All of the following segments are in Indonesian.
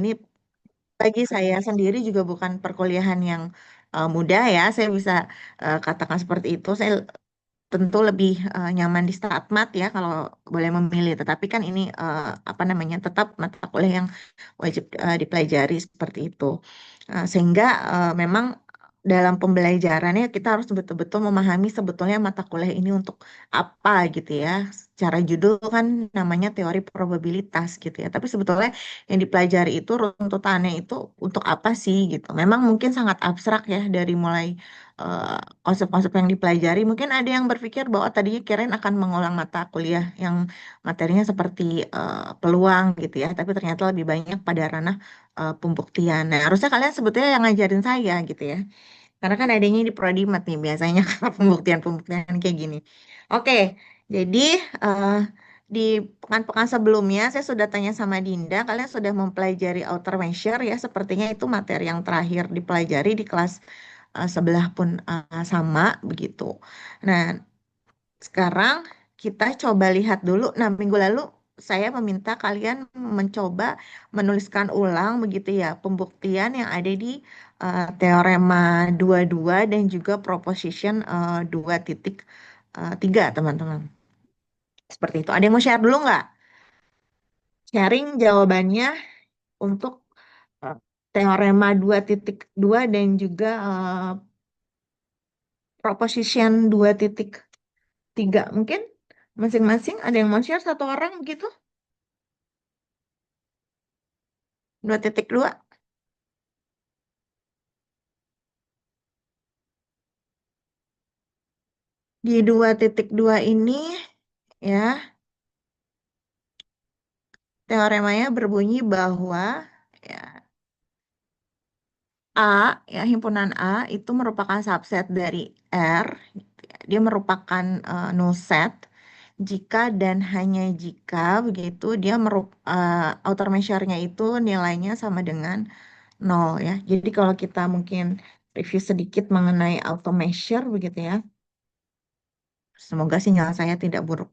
ini bagi saya sendiri juga bukan perkuliahan yang mudah ya. Saya bisa katakan seperti itu. Saya tentu lebih nyaman di Statmat ya kalau boleh memilih. Tetapi kan ini apa namanya tetap mata kuliah yang wajib dipelajari seperti itu. Sehingga memang dalam pembelajarannya kita harus betul-betul memahami sebetulnya mata kuliah ini untuk apa gitu ya. Secara judul kan namanya teori probabilitas gitu ya. Tapi sebetulnya yang dipelajari itu runtutannya itu untuk apa sih gitu. Memang mungkin sangat abstrak ya dari mulai eh, konsep-konsep yang dipelajari. Mungkin ada yang berpikir bahwa tadinya kirain akan mengulang mata kuliah yang materinya seperti peluang gitu ya. Tapi ternyata lebih banyak pada ranah pembuktian. Nah, harusnya kalian sebetulnya yang ngajarin saya gitu ya. Karena kan adanya di Prodimat nih biasanya kalau pembuktian-pembuktian kayak gini. Oke, jadi eh, di pekan-pekan sebelumnya saya sudah tanya sama Dinda, kalian sudah mempelajari outer measure ya, sepertinya itu materi yang terakhir dipelajari di kelas sebelah pun sama begitu. Nah, sekarang kita coba lihat dulu. Nah, minggu lalu saya meminta kalian mencoba menuliskan ulang begitu ya pembuktian yang ada di teorema 22 dan juga proposition 2.3 teman-teman. Seperti itu. Ada yang mau share dulu nggak? Sharing jawabannya untuk eh, teorema 2.2 dan juga proposition 2.3. Mungkin masing-masing ada yang mau share satu orang gitu? 2.2. Di 2.2 ini ya teoremanya berbunyi bahwa ya, A ya himpunan A itu merupakan subset dari R. Dia merupakan null set jika dan hanya jika begitu dia outer measure-nya itu nilainya sama dengan nol ya. Jadi kalau kita mungkin review sedikit mengenai auto measure begitu ya. Semoga sinyal saya tidak buruk.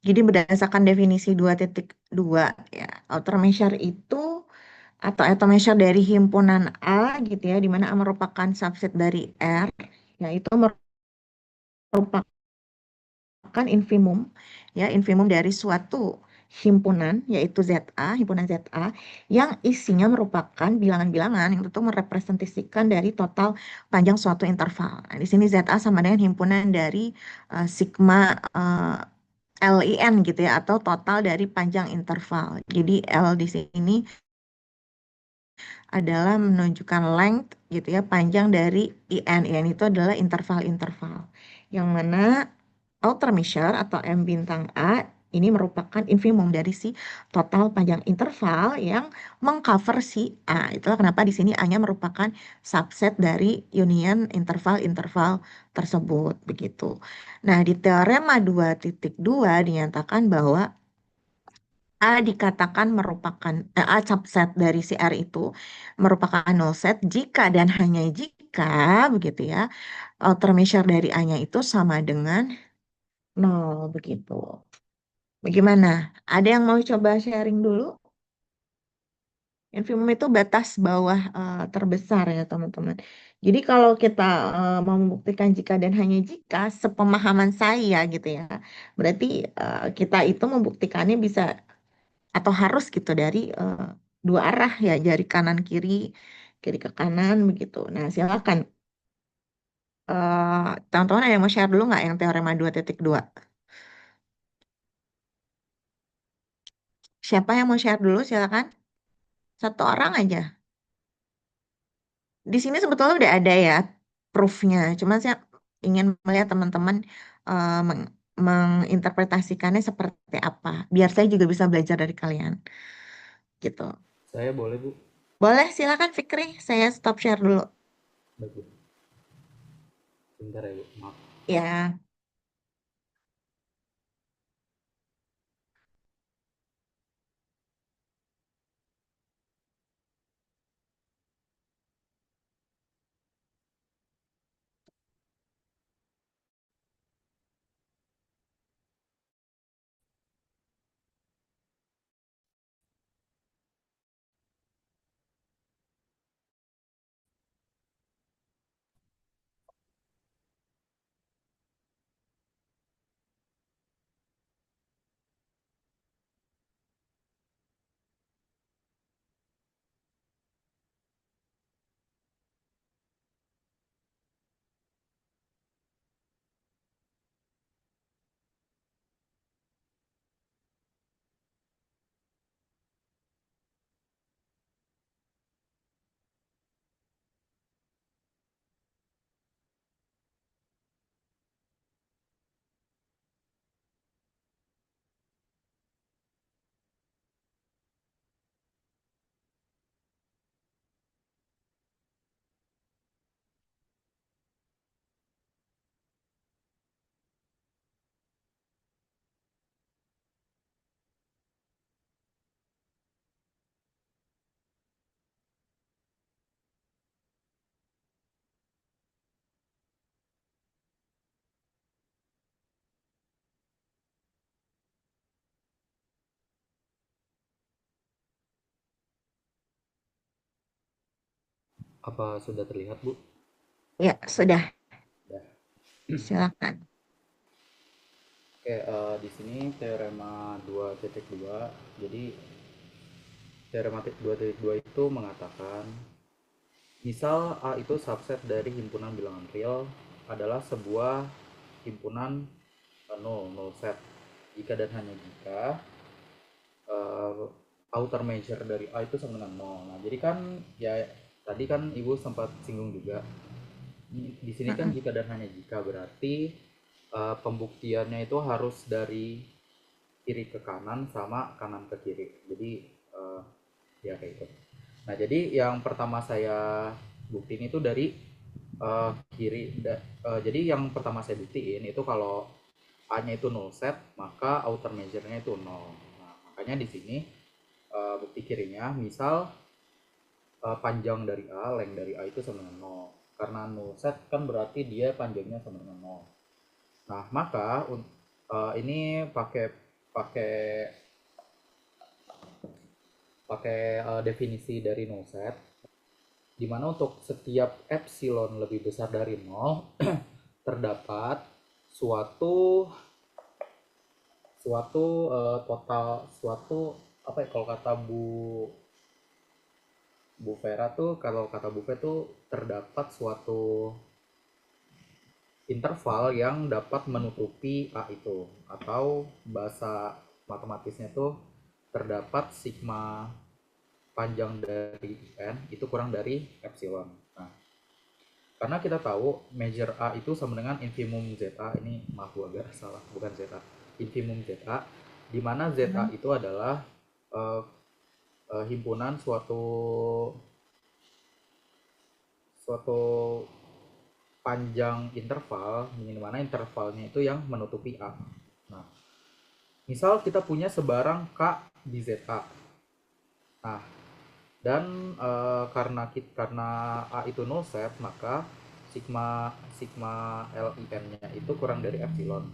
Jadi berdasarkan definisi 2.2 ya, outer measure itu atau outer measure dari himpunan A gitu ya, di mana A merupakan subset dari R, yaitu merupakan infimum ya, infimum dari suatu himpunan yaitu ZA, himpunan ZA yang isinya merupakan bilangan-bilangan yang tentu merepresentasikan dari total panjang suatu interval. Nah, di sini ZA sama dengan himpunan dari sigma LIN gitu ya atau total dari panjang interval. Jadi L di sini adalah menunjukkan length gitu ya, panjang dari IN. IN itu adalah interval-interval. Yang mana outer measure atau M bintang A ini merupakan infimum dari si total panjang interval yang mengcover si A. Itulah kenapa di sini A-nya merupakan subset dari union interval-interval tersebut begitu. Nah, di teorema 2.2 dinyatakan bahwa A dikatakan merupakan A subset dari si R itu merupakan null set jika dan hanya jika begitu ya outer measure dari A-nya itu sama dengan nol begitu. Bagaimana? Ada yang mau coba sharing dulu? Infimum itu batas bawah terbesar ya teman-teman. Jadi kalau kita mau membuktikan jika dan hanya jika, sepemahaman saya gitu ya, berarti kita itu membuktikannya bisa atau harus gitu dari dua arah ya, jari kanan kiri, kiri ke kanan begitu. Nah, silakan. Teman-teman ada yang mau share dulu nggak yang teorema 2.2? Siapa yang mau share dulu? Silakan. Satu orang aja. Di sini sebetulnya udah ada ya proofnya. Cuma saya ingin melihat teman-teman menginterpretasikannya seperti apa. Biar saya juga bisa belajar dari kalian. Gitu. Saya boleh Bu? Boleh, silakan Fikri. Saya stop share dulu. Baik Bu. Sebentar ya Bu, maaf. Ya. Apa sudah terlihat, Bu? Ya, sudah. Sudah. Silakan. Oke, di sini teorema 2.2. Jadi teorema 2.2 itu mengatakan, misal A itu subset dari himpunan bilangan real adalah sebuah himpunan null set. Jika dan hanya jika eh, outer measure dari A itu sama dengan nol. Nah, jadi kan ya tadi kan Ibu sempat singgung juga. Di sini kan Mm-mm. jika dan hanya jika berarti pembuktiannya itu harus dari kiri ke kanan sama kanan ke kiri. Jadi eh, ya kayak itu. Nah, jadi yang pertama saya buktiin itu dari kiri. Jadi yang pertama saya buktiin itu kalau A-nya itu null set, maka outer measure-nya itu nol. Nah, makanya di sini bukti kirinya, misal panjang dari A, length dari A itu sama dengan nol. Karena null set kan berarti dia panjangnya sama dengan nol. Nah, maka ini pakai pakai pakai definisi dari null set, di mana untuk setiap epsilon lebih besar dari nol terdapat suatu suatu total suatu apa ya, kalau kata Bu Vera tuh, kalau kata Bu Vera tuh terdapat suatu interval yang dapat menutupi A itu, atau bahasa matematisnya tuh terdapat sigma panjang dari n itu kurang dari epsilon. Nah, karena kita tahu measure A itu sama dengan infimum ZA, ini maaf gua agak salah, bukan ZA, infimum ZA, di mana ZA Mm. itu adalah eh, himpunan suatu suatu panjang interval, di mana intervalnya itu yang menutupi A. Nah, misal kita punya sebarang K di ZA. Nah, dan karena A itu null set, maka sigma sigma LIN-nya itu kurang dari epsilon.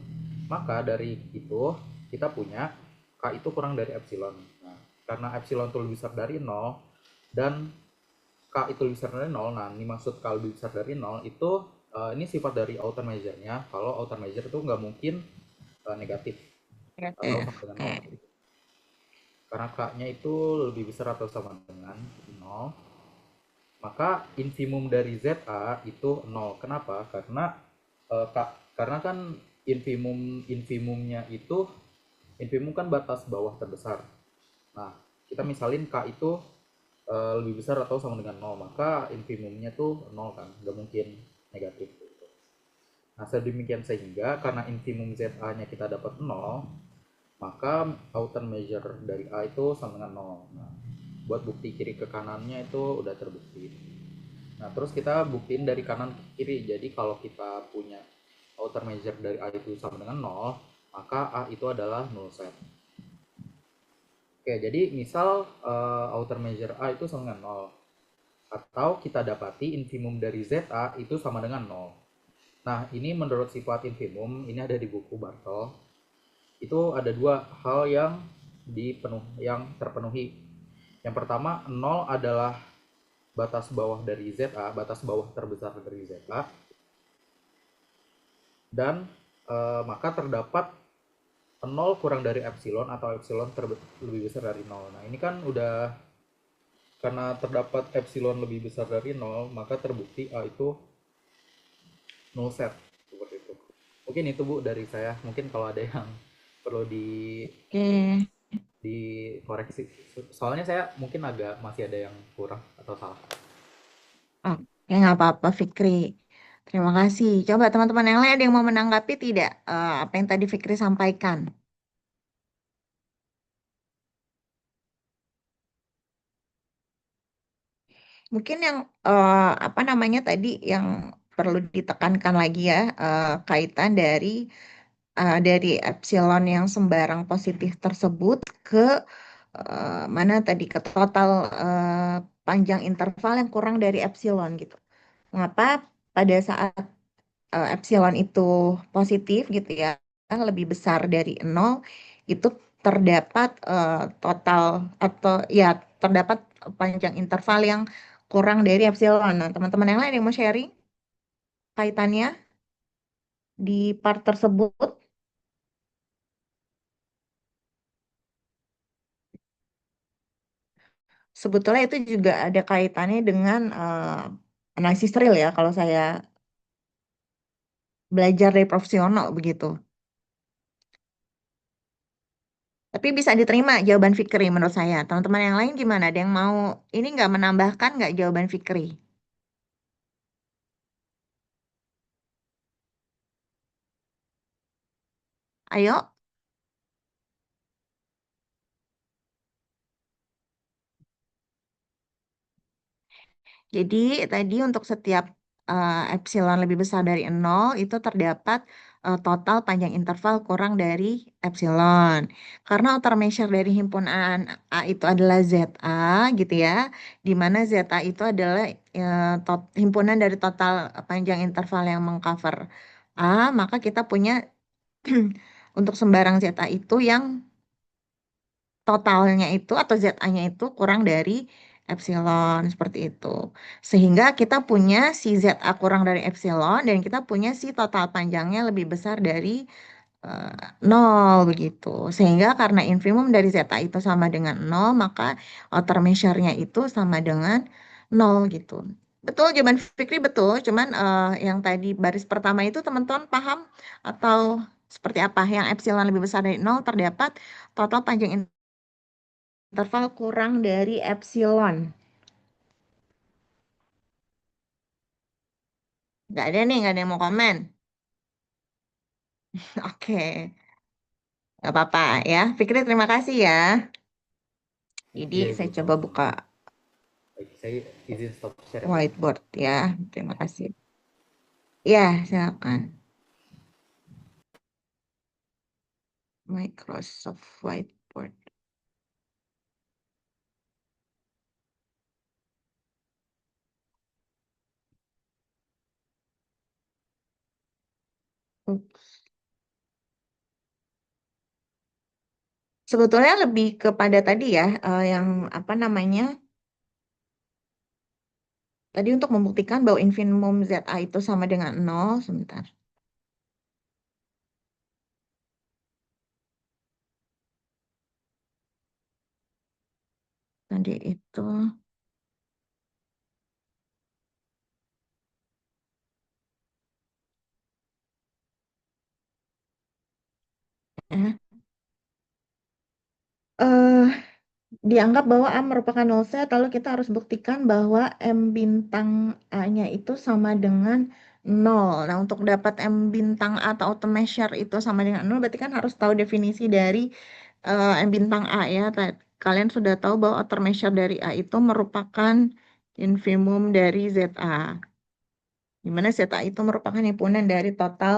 Maka dari itu kita punya K itu kurang dari epsilon. Nah, karena epsilon itu lebih besar dari nol dan K itu lebih besar dari nol, nah ini maksud K lebih besar dari nol itu ini sifat dari outer measure-nya. Kalau outer measure itu nggak mungkin negatif atau Oke. sama dengan nol. Oke. Karena K-nya itu lebih besar atau sama dengan nol, maka infimum dari ZA itu nol. Kenapa? Karena karena kan infimumnya itu, infimum kan batas bawah terbesar. Nah, kita misalin K itu lebih besar atau sama dengan nol, maka infimumnya tuh nol kan, nggak mungkin negatif. Nah, sedemikian sehingga karena infimum ZA-nya kita dapat nol, maka outer measure dari A itu sama dengan nol. Nah, buat bukti kiri ke kanannya itu udah terbukti. Nah, terus kita buktiin dari kanan ke kiri. Jadi kalau kita punya outer measure dari A itu sama dengan nol, maka A itu adalah null set. Oke, jadi misal outer measure A itu sama dengan nol. Atau kita dapati infimum dari ZA itu sama dengan nol. Nah, ini menurut sifat infimum, ini ada di buku Bartol. Itu ada dua hal yang terpenuhi. Yang pertama, nol adalah batas bawah dari ZA, batas bawah terbesar dari ZA, dan maka terdapat nol kurang dari epsilon atau epsilon lebih besar dari nol. Nah, ini kan udah karena terdapat epsilon lebih besar dari nol, maka terbukti A itu null set seperti itu. Mungkin itu Bu dari saya. Mungkin kalau ada yang perlu Oke. dikoreksi. Soalnya saya mungkin masih ada yang kurang atau salah. Oke, nggak apa-apa, Fikri. Terima kasih. Coba teman-teman yang lain ada yang mau menanggapi tidak apa yang tadi Fikri sampaikan? Mungkin yang apa namanya tadi yang perlu ditekankan lagi ya, kaitan dari epsilon yang sembarang positif tersebut ke mana tadi ke total panjang interval yang kurang dari epsilon gitu. Mengapa pada saat epsilon itu positif gitu ya, lebih besar dari nol, itu terdapat total atau ya terdapat panjang interval yang kurang dari epsilon. Nah, teman-teman yang lain yang mau sharing kaitannya di part tersebut, sebetulnya itu juga ada kaitannya dengan analisis real ya, kalau saya belajar dari profesional begitu. Tapi bisa diterima jawaban Fikri menurut saya. Teman-teman yang lain gimana? Ada yang mau ini nggak menambahkan nggak jawaban Fikri? Ayo. Jadi tadi untuk setiap epsilon lebih besar dari nol itu terdapat total panjang interval kurang dari epsilon. Karena outer measure dari himpunan A itu adalah ZA gitu ya, di mana ZA itu adalah himpunan dari total panjang interval yang mengcover A, maka kita punya untuk sembarang ZA itu yang totalnya itu atau ZA-nya itu kurang dari epsilon seperti itu. Sehingga kita punya si ZA kurang dari epsilon dan kita punya si total panjangnya lebih besar dari eh, nol begitu. Sehingga karena infimum dari ZA itu sama dengan nol, maka outer measure-nya itu sama dengan nol gitu. Betul, jawaban Fikri betul. Cuman yang tadi baris pertama itu teman-teman paham atau seperti apa? Yang epsilon lebih besar dari nol terdapat total panjang interval kurang dari epsilon. Nggak ada nih, nggak ada yang mau komen. Oke, nggak apa-apa ya. Fikri, terima kasih ya. Jadi Iya Ibu, saya coba sama-sama. buka Baik, saya izin stop share ya Bu. whiteboard ya. Terima kasih. Ya, silakan. Microsoft Whiteboard. Ups. Sebetulnya lebih kepada tadi ya, yang apa namanya? Tadi untuk membuktikan bahwa infimum ZA itu sama dengan nol. Sebentar. Tadi itu. Eh, dianggap bahwa A merupakan null set, lalu kita harus buktikan bahwa M bintang A-nya itu sama dengan nol. Nah, untuk dapat M bintang A atau auto measure itu sama dengan nol, berarti kan harus tahu definisi dari M bintang A ya. Kalian sudah tahu bahwa outer measure dari A itu merupakan infimum dari ZA, di mana zeta itu merupakan himpunan dari total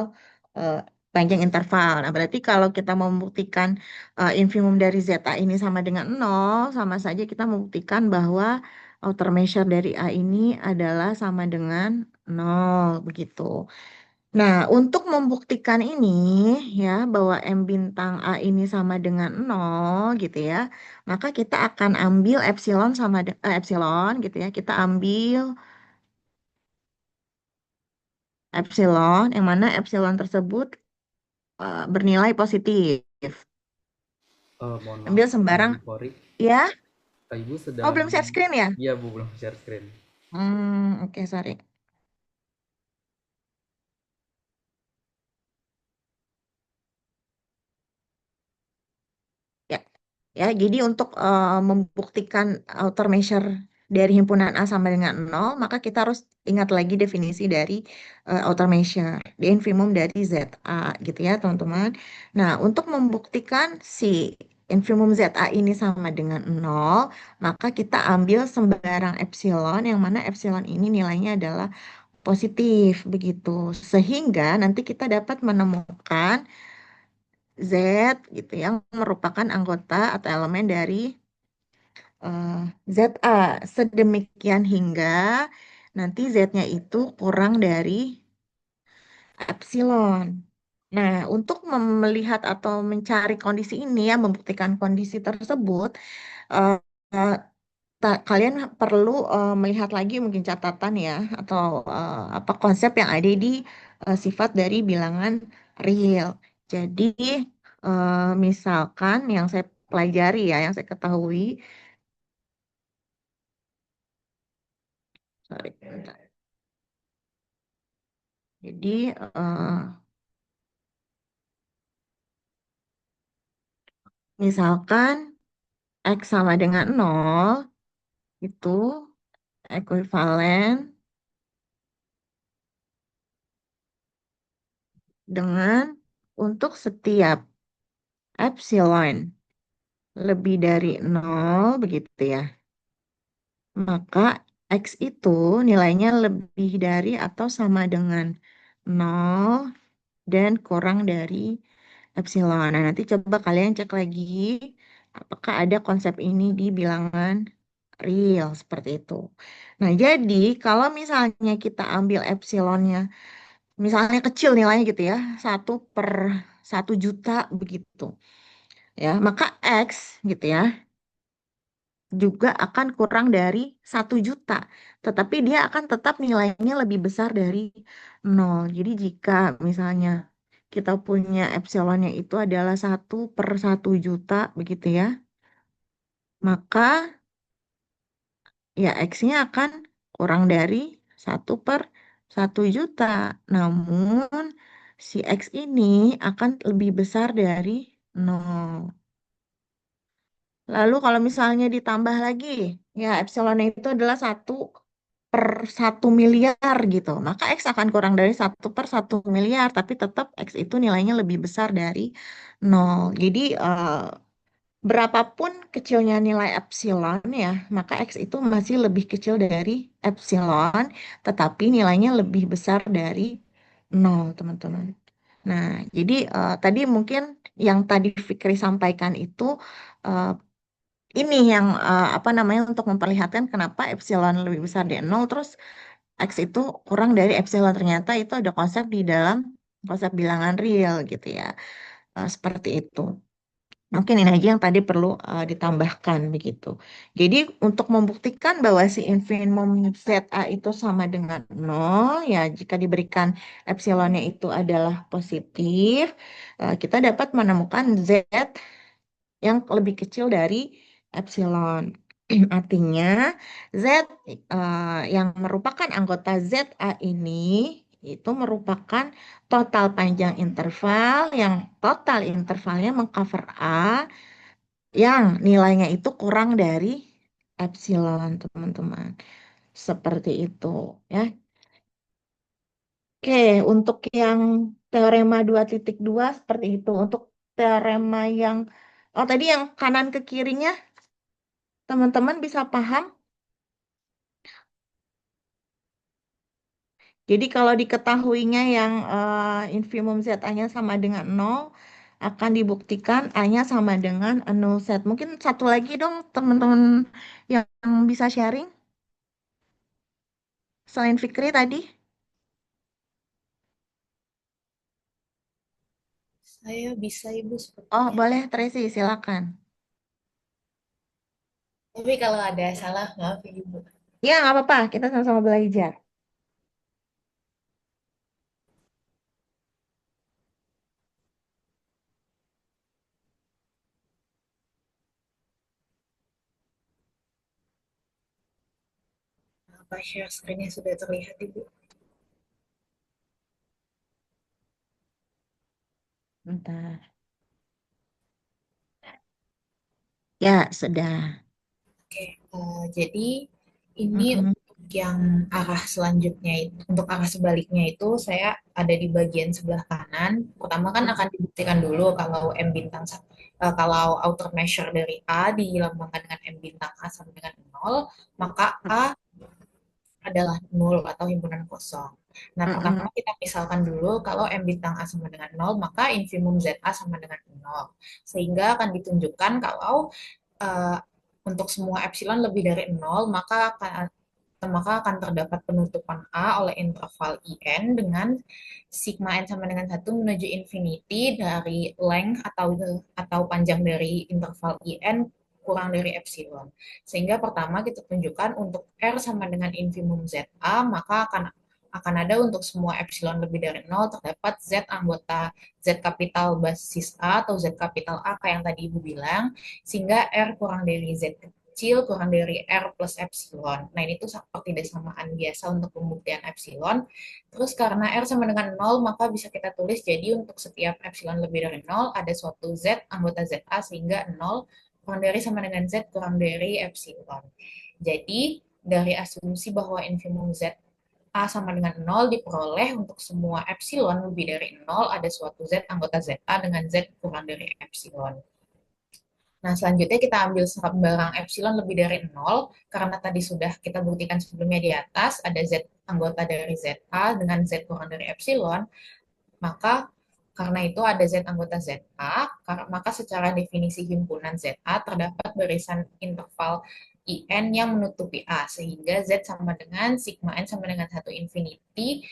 eh, panjang interval. Nah, berarti kalau kita mau membuktikan infimum dari zeta ini sama dengan nol, sama saja kita membuktikan bahwa outer measure dari A ini adalah sama dengan nol, begitu. Nah, untuk membuktikan ini ya bahwa M bintang A ini sama dengan nol gitu ya, maka kita akan ambil epsilon epsilon gitu ya. Kita ambil epsilon, yang mana epsilon tersebut bernilai positif. Mohon maaf Ambil sembarang, Ibu Kori, ya. Ibu Oh, sedang, belum share screen ya? iya Bu belum share screen. Oke, sorry. Ya, ya. Jadi untuk membuktikan outer measure dari himpunan A sama dengan nol, maka kita harus ingat lagi definisi dari outer measure, di infimum dari ZA, gitu ya, teman-teman. Nah, untuk membuktikan si infimum ZA ini sama dengan nol, maka kita ambil sembarang epsilon, yang mana epsilon ini nilainya adalah positif, begitu. Sehingga nanti kita dapat menemukan Z gitu yang merupakan anggota atau elemen dari eh, ZA sedemikian hingga nanti Z-nya itu kurang dari epsilon. Nah, untuk melihat atau mencari kondisi ini ya, membuktikan kondisi tersebut, eh, kalian perlu melihat lagi mungkin catatan ya atau apa konsep yang ada di sifat dari bilangan real. Jadi misalkan yang saya pelajari ya, yang saya ketahui, sorry, bentar. Jadi misalkan X sama dengan nol itu ekuivalen dengan untuk setiap epsilon lebih dari nol begitu ya. Maka X itu nilainya lebih dari atau sama dengan nol dan kurang dari epsilon. Nah, nanti coba kalian cek lagi apakah ada konsep ini di bilangan real seperti itu. Nah, jadi kalau misalnya kita ambil epsilonnya, misalnya kecil nilainya gitu ya, 1/1 juta begitu. Ya, maka X gitu ya juga akan kurang dari 1 juta. Tetapi dia akan tetap nilainya lebih besar dari nol. Jadi jika misalnya kita punya epsilonnya itu adalah 1/1 juta begitu ya, maka ya X-nya akan kurang dari 1/1 juta. Namun si X ini akan lebih besar dari nol. Lalu kalau misalnya ditambah lagi, ya epsilon itu adalah 1/1 miliar gitu. Maka X akan kurang dari 1/1 miliar, tapi tetap X itu nilainya lebih besar dari nol. Jadi berapapun kecilnya nilai epsilon ya, maka X itu masih lebih kecil dari epsilon, tetapi nilainya lebih besar dari nol, teman-teman. Nah, jadi tadi mungkin yang tadi Fikri sampaikan itu eh, ini yang apa namanya untuk memperlihatkan kenapa epsilon lebih besar dari nol terus X itu kurang dari epsilon. Ternyata itu ada konsep di dalam konsep bilangan real gitu ya. Seperti itu. Mungkin ini aja yang tadi perlu ditambahkan begitu. Jadi untuk membuktikan bahwa si infimum ZA itu sama dengan nol ya jika diberikan epsilonnya itu adalah positif, kita dapat menemukan Z yang lebih kecil dari epsilon. Artinya Z yang merupakan anggota ZA ini itu merupakan total panjang interval yang total intervalnya mengcover A yang nilainya itu kurang dari epsilon, teman-teman. Seperti itu ya. Oke, untuk yang teorema 2.2 seperti itu. Untuk teorema yang oh tadi yang kanan ke kirinya teman-teman bisa paham. Jadi kalau diketahuinya yang infimum Z-nya sama dengan nol, akan dibuktikan A-nya sama dengan null set. Mungkin satu lagi dong teman-teman yang bisa sharing selain Fikri tadi. Saya bisa Ibu Oh, sepertinya. boleh Tracy, silakan. Tapi kalau ada salah, maaf ya Ibu. Ya, nggak apa-apa, kita sama-sama belajar. Apa share screen-nya sudah terlihat Ibu? Bentar. Ya, sudah. Oke, jadi ini Mm-mm. untuk yang arah selanjutnya, untuk arah sebaliknya itu saya ada di bagian sebelah kanan. Pertama kan akan dibuktikan dulu kalau M bintang, kalau outer measure dari A dilambangkan dengan M bintang A sama dengan nol, maka A adalah nol atau himpunan kosong. Nah, pertama Mm-mm. kita misalkan dulu kalau M bintang A sama dengan nol, maka infimum ZA sama dengan nol. Sehingga akan ditunjukkan kalau uh, untuk semua epsilon lebih dari nol, maka akan terdapat penutupan A oleh interval IN dengan sigma N sama dengan 1 menuju infinity dari length atau panjang dari interval IN kurang dari epsilon. Sehingga pertama kita tunjukkan untuk R sama dengan infimum ZA, maka akan ada untuk semua epsilon lebih dari nol terdapat Z anggota Z kapital basis A atau Z kapital A kayak yang tadi Ibu bilang, sehingga R kurang dari Z kecil kurang dari R plus epsilon. Nah, ini tuh seperti persamaan biasa untuk pembuktian epsilon. Terus karena R sama dengan nol, maka bisa kita tulis jadi untuk setiap epsilon lebih dari nol ada suatu Z anggota ZA sehingga nol kurang dari sama dengan Z kurang dari epsilon. Jadi, dari asumsi bahwa infimum Z A sama dengan nol diperoleh untuk semua epsilon lebih dari nol ada suatu Z anggota ZA dengan Z kurang dari epsilon. Nah, selanjutnya kita ambil barang epsilon lebih dari nol, karena tadi sudah kita buktikan sebelumnya di atas, ada Z anggota dari ZA dengan Z kurang dari epsilon, maka karena itu ada Z anggota ZA, maka secara definisi himpunan ZA terdapat barisan interval IN yang menutupi A, sehingga Z sama dengan sigma N sama dengan 1 infinity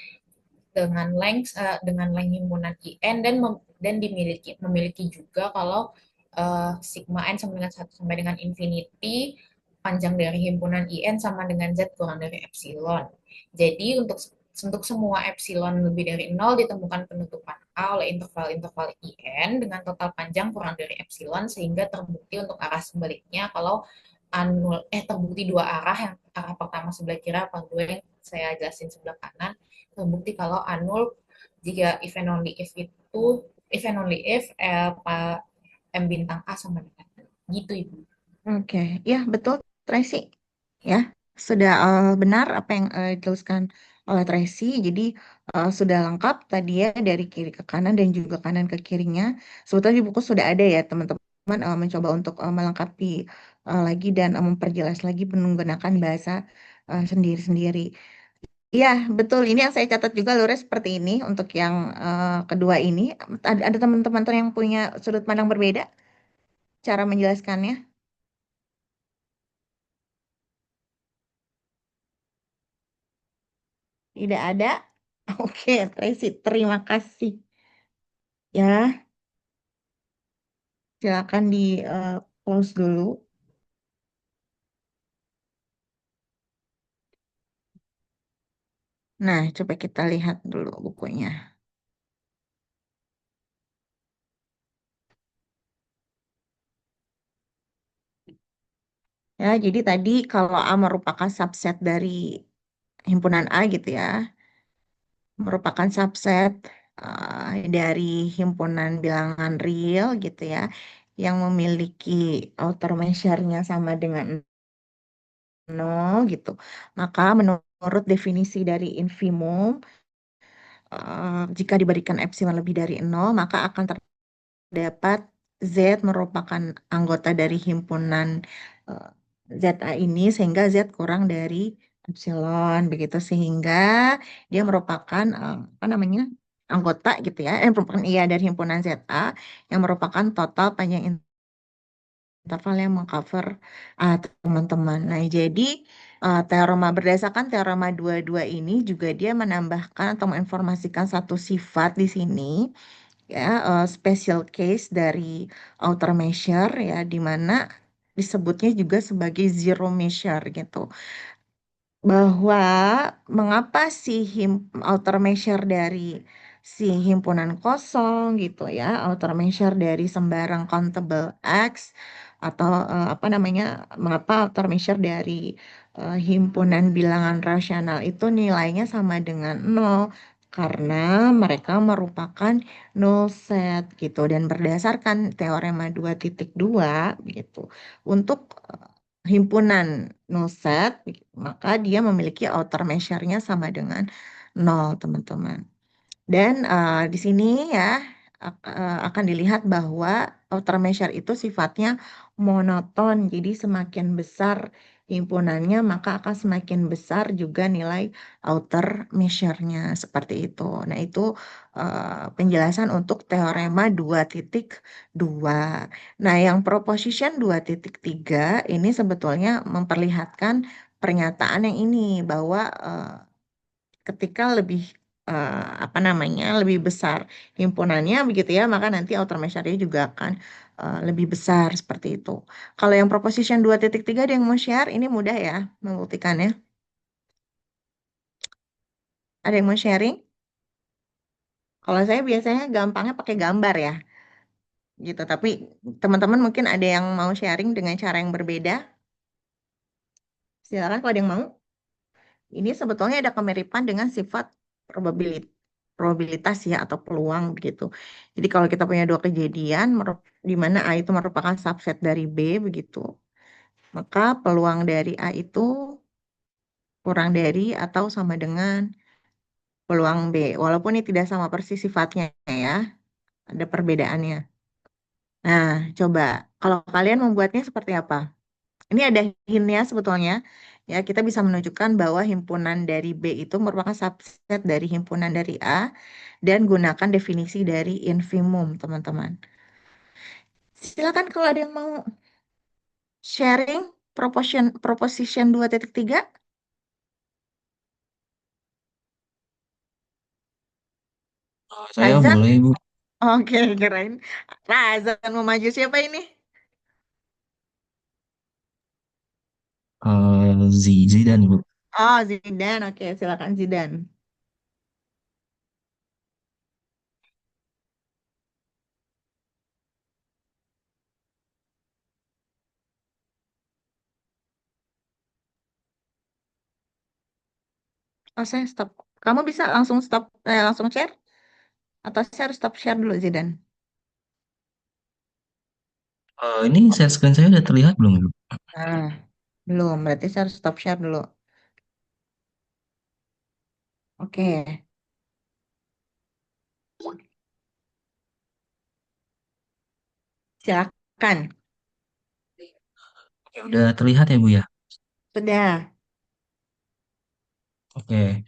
dengan length himpunan IN dan memiliki juga kalau sigma N sama dengan 1 sampai dengan infinity panjang dari himpunan IN sama dengan Z kurang dari epsilon. Jadi untuk semua epsilon lebih dari nol ditemukan penutupan A oleh interval-interval IN dengan total panjang kurang dari epsilon sehingga terbukti untuk arah sebaliknya kalau terbukti dua arah, yang arah pertama sebelah kiri, apa dua yang saya jelasin sebelah kanan, terbukti kalau anul jika if and only if itu if and only if M bintang A sama dengan gitu Ibu. Oke, ya betul Tracy. Ya, sudah benar apa yang dituliskan oleh Tracy. Jadi sudah lengkap tadi ya dari kiri ke kanan dan juga kanan ke kirinya. Sebetulnya di buku sudah ada ya teman-teman mencoba untuk melengkapi lagi dan memperjelas lagi menggunakan bahasa sendiri-sendiri. Iya, betul. Ini yang saya catat juga Lures seperti ini untuk yang kedua ini. Ada teman-teman yang punya sudut pandang berbeda cara menjelaskannya? Tidak ada? Oke, Tracy, terima kasih. Ya, silakan di close dulu. Nah, coba kita lihat dulu bukunya. Ya, jadi tadi kalau A merupakan subset dari himpunan A gitu ya, merupakan subset dari himpunan bilangan real gitu ya, yang memiliki outer measure-nya sama dengan nol gitu. Maka menurut definisi dari infimum, jika diberikan epsilon lebih dari nol, maka akan terdapat Z merupakan anggota dari himpunan eh, ZA ini, sehingga Z kurang dari epsilon, begitu. Sehingga dia merupakan, apa namanya, anggota gitu ya, merupakan iya dari himpunan ZA, yang merupakan total panjang interval yang mengcover teman-teman. Nah, jadi teorema berdasarkan teorema dua-dua ini juga dia menambahkan atau menginformasikan satu sifat di sini ya, special case dari outer measure ya, di mana disebutnya juga sebagai zero measure gitu, bahwa mengapa si outer measure dari si himpunan kosong gitu ya, outer measure dari sembarang countable X, atau apa namanya, mengapa outer measure dari himpunan bilangan rasional itu nilainya sama dengan nol, karena mereka merupakan null set gitu, dan berdasarkan teorema 2.2 gitu, untuk himpunan null set, maka dia memiliki outer measure-nya sama dengan nol, teman-teman. Dan di sini ya akan dilihat bahwa outer measure itu sifatnya monoton. Jadi semakin besar himpunannya, maka akan semakin besar juga nilai outer measure-nya seperti itu. Nah, itu penjelasan untuk teorema 2.2. Nah, yang proposition 2.3 ini sebetulnya memperlihatkan pernyataan yang ini, bahwa ketika lebih apa namanya lebih besar himpunannya begitu ya, maka nanti outer measure-nya juga akan lebih besar seperti itu. Kalau yang proposition 2.3 ada yang mau share, ini mudah ya membuktikannya. Ada yang mau sharing? Kalau saya biasanya gampangnya pakai gambar ya, gitu. Tapi teman-teman mungkin ada yang mau sharing dengan cara yang berbeda. Silakan kalau ada yang mau. Ini sebetulnya ada kemiripan dengan sifat probabilitas probabilitas ya atau peluang begitu. Jadi kalau kita punya dua kejadian di mana A itu merupakan subset dari B begitu, maka peluang dari A itu kurang dari atau sama dengan peluang B. Walaupun ini tidak sama persis sifatnya ya, ada perbedaannya. Nah, coba kalau kalian membuatnya seperti apa? Ini ada hintnya sebetulnya. Ya, kita bisa menunjukkan bahwa himpunan dari B itu merupakan subset dari himpunan dari A dan gunakan definisi dari infimum, teman-teman. Silakan kalau ada yang mau sharing proposition 2.3. Saya Razan? boleh, Bu. Oke, keren. Razan mau maju siapa ini? Zidane, Bu. Oh, Zidan. Oke, silakan Zidan. Oh, saya stop. Kamu bisa langsung stop, langsung share? Atau saya harus stop share dulu, Zidan? Ini share screen saya udah terlihat belum, Bu? Nah, belum. Berarti saya harus stop share dulu. Oke, silakan. Oke, udah terlihat ya, Bu ya? Sudah. Oke.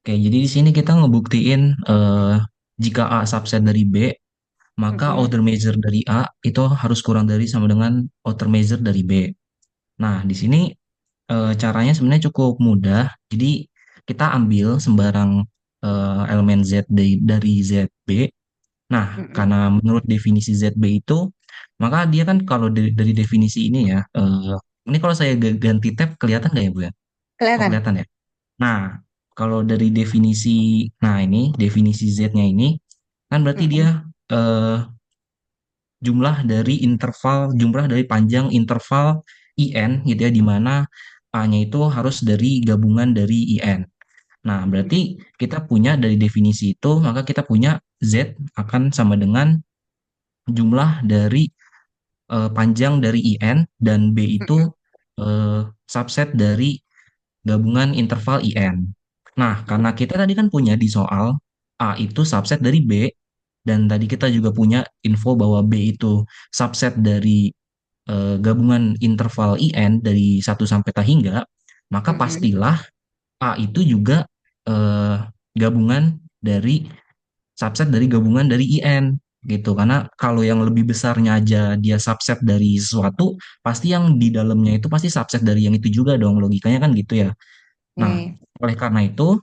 Oke, jadi di sini kita ngebuktiin jika A subset dari B, maka Mm-mm. outer measure dari A itu harus kurang dari sama dengan outer measure dari B. Nah, di sini caranya sebenarnya cukup mudah. Jadi kita ambil sembarang elemen Z dari ZB. Nah, Mm-mm. karena menurut definisi ZB itu, maka dia kan kalau dari definisi ini ya, ini kalau saya ganti tab kelihatan nggak ya, Bu ya? Oh, Kelihatan. kelihatan ya. Nah, kalau dari definisi, nah ini definisi Z-nya ini, kan berarti dia Mm-mm. eh, jumlah dari panjang interval IN gitu ya, di mana A-nya itu harus dari gabungan dari IN. Nah, berarti kita punya dari definisi itu, maka kita punya Z akan sama dengan jumlah dari panjang dari IN dan B itu Mm-mm. subset dari gabungan interval IN. Nah, karena kita tadi kan punya di soal A itu subset dari B, dan tadi kita juga punya info bahwa B itu subset dari gabungan interval IN dari satu sampai tak hingga, maka Mm-mm. pastilah A itu juga eh, gabungan dari subset dari gabungan dari IN gitu. Karena kalau yang lebih besarnya aja dia subset dari sesuatu, pasti yang di dalamnya itu pasti subset dari yang itu juga dong. Logikanya kan gitu ya. Nah, Oke. oleh karena itu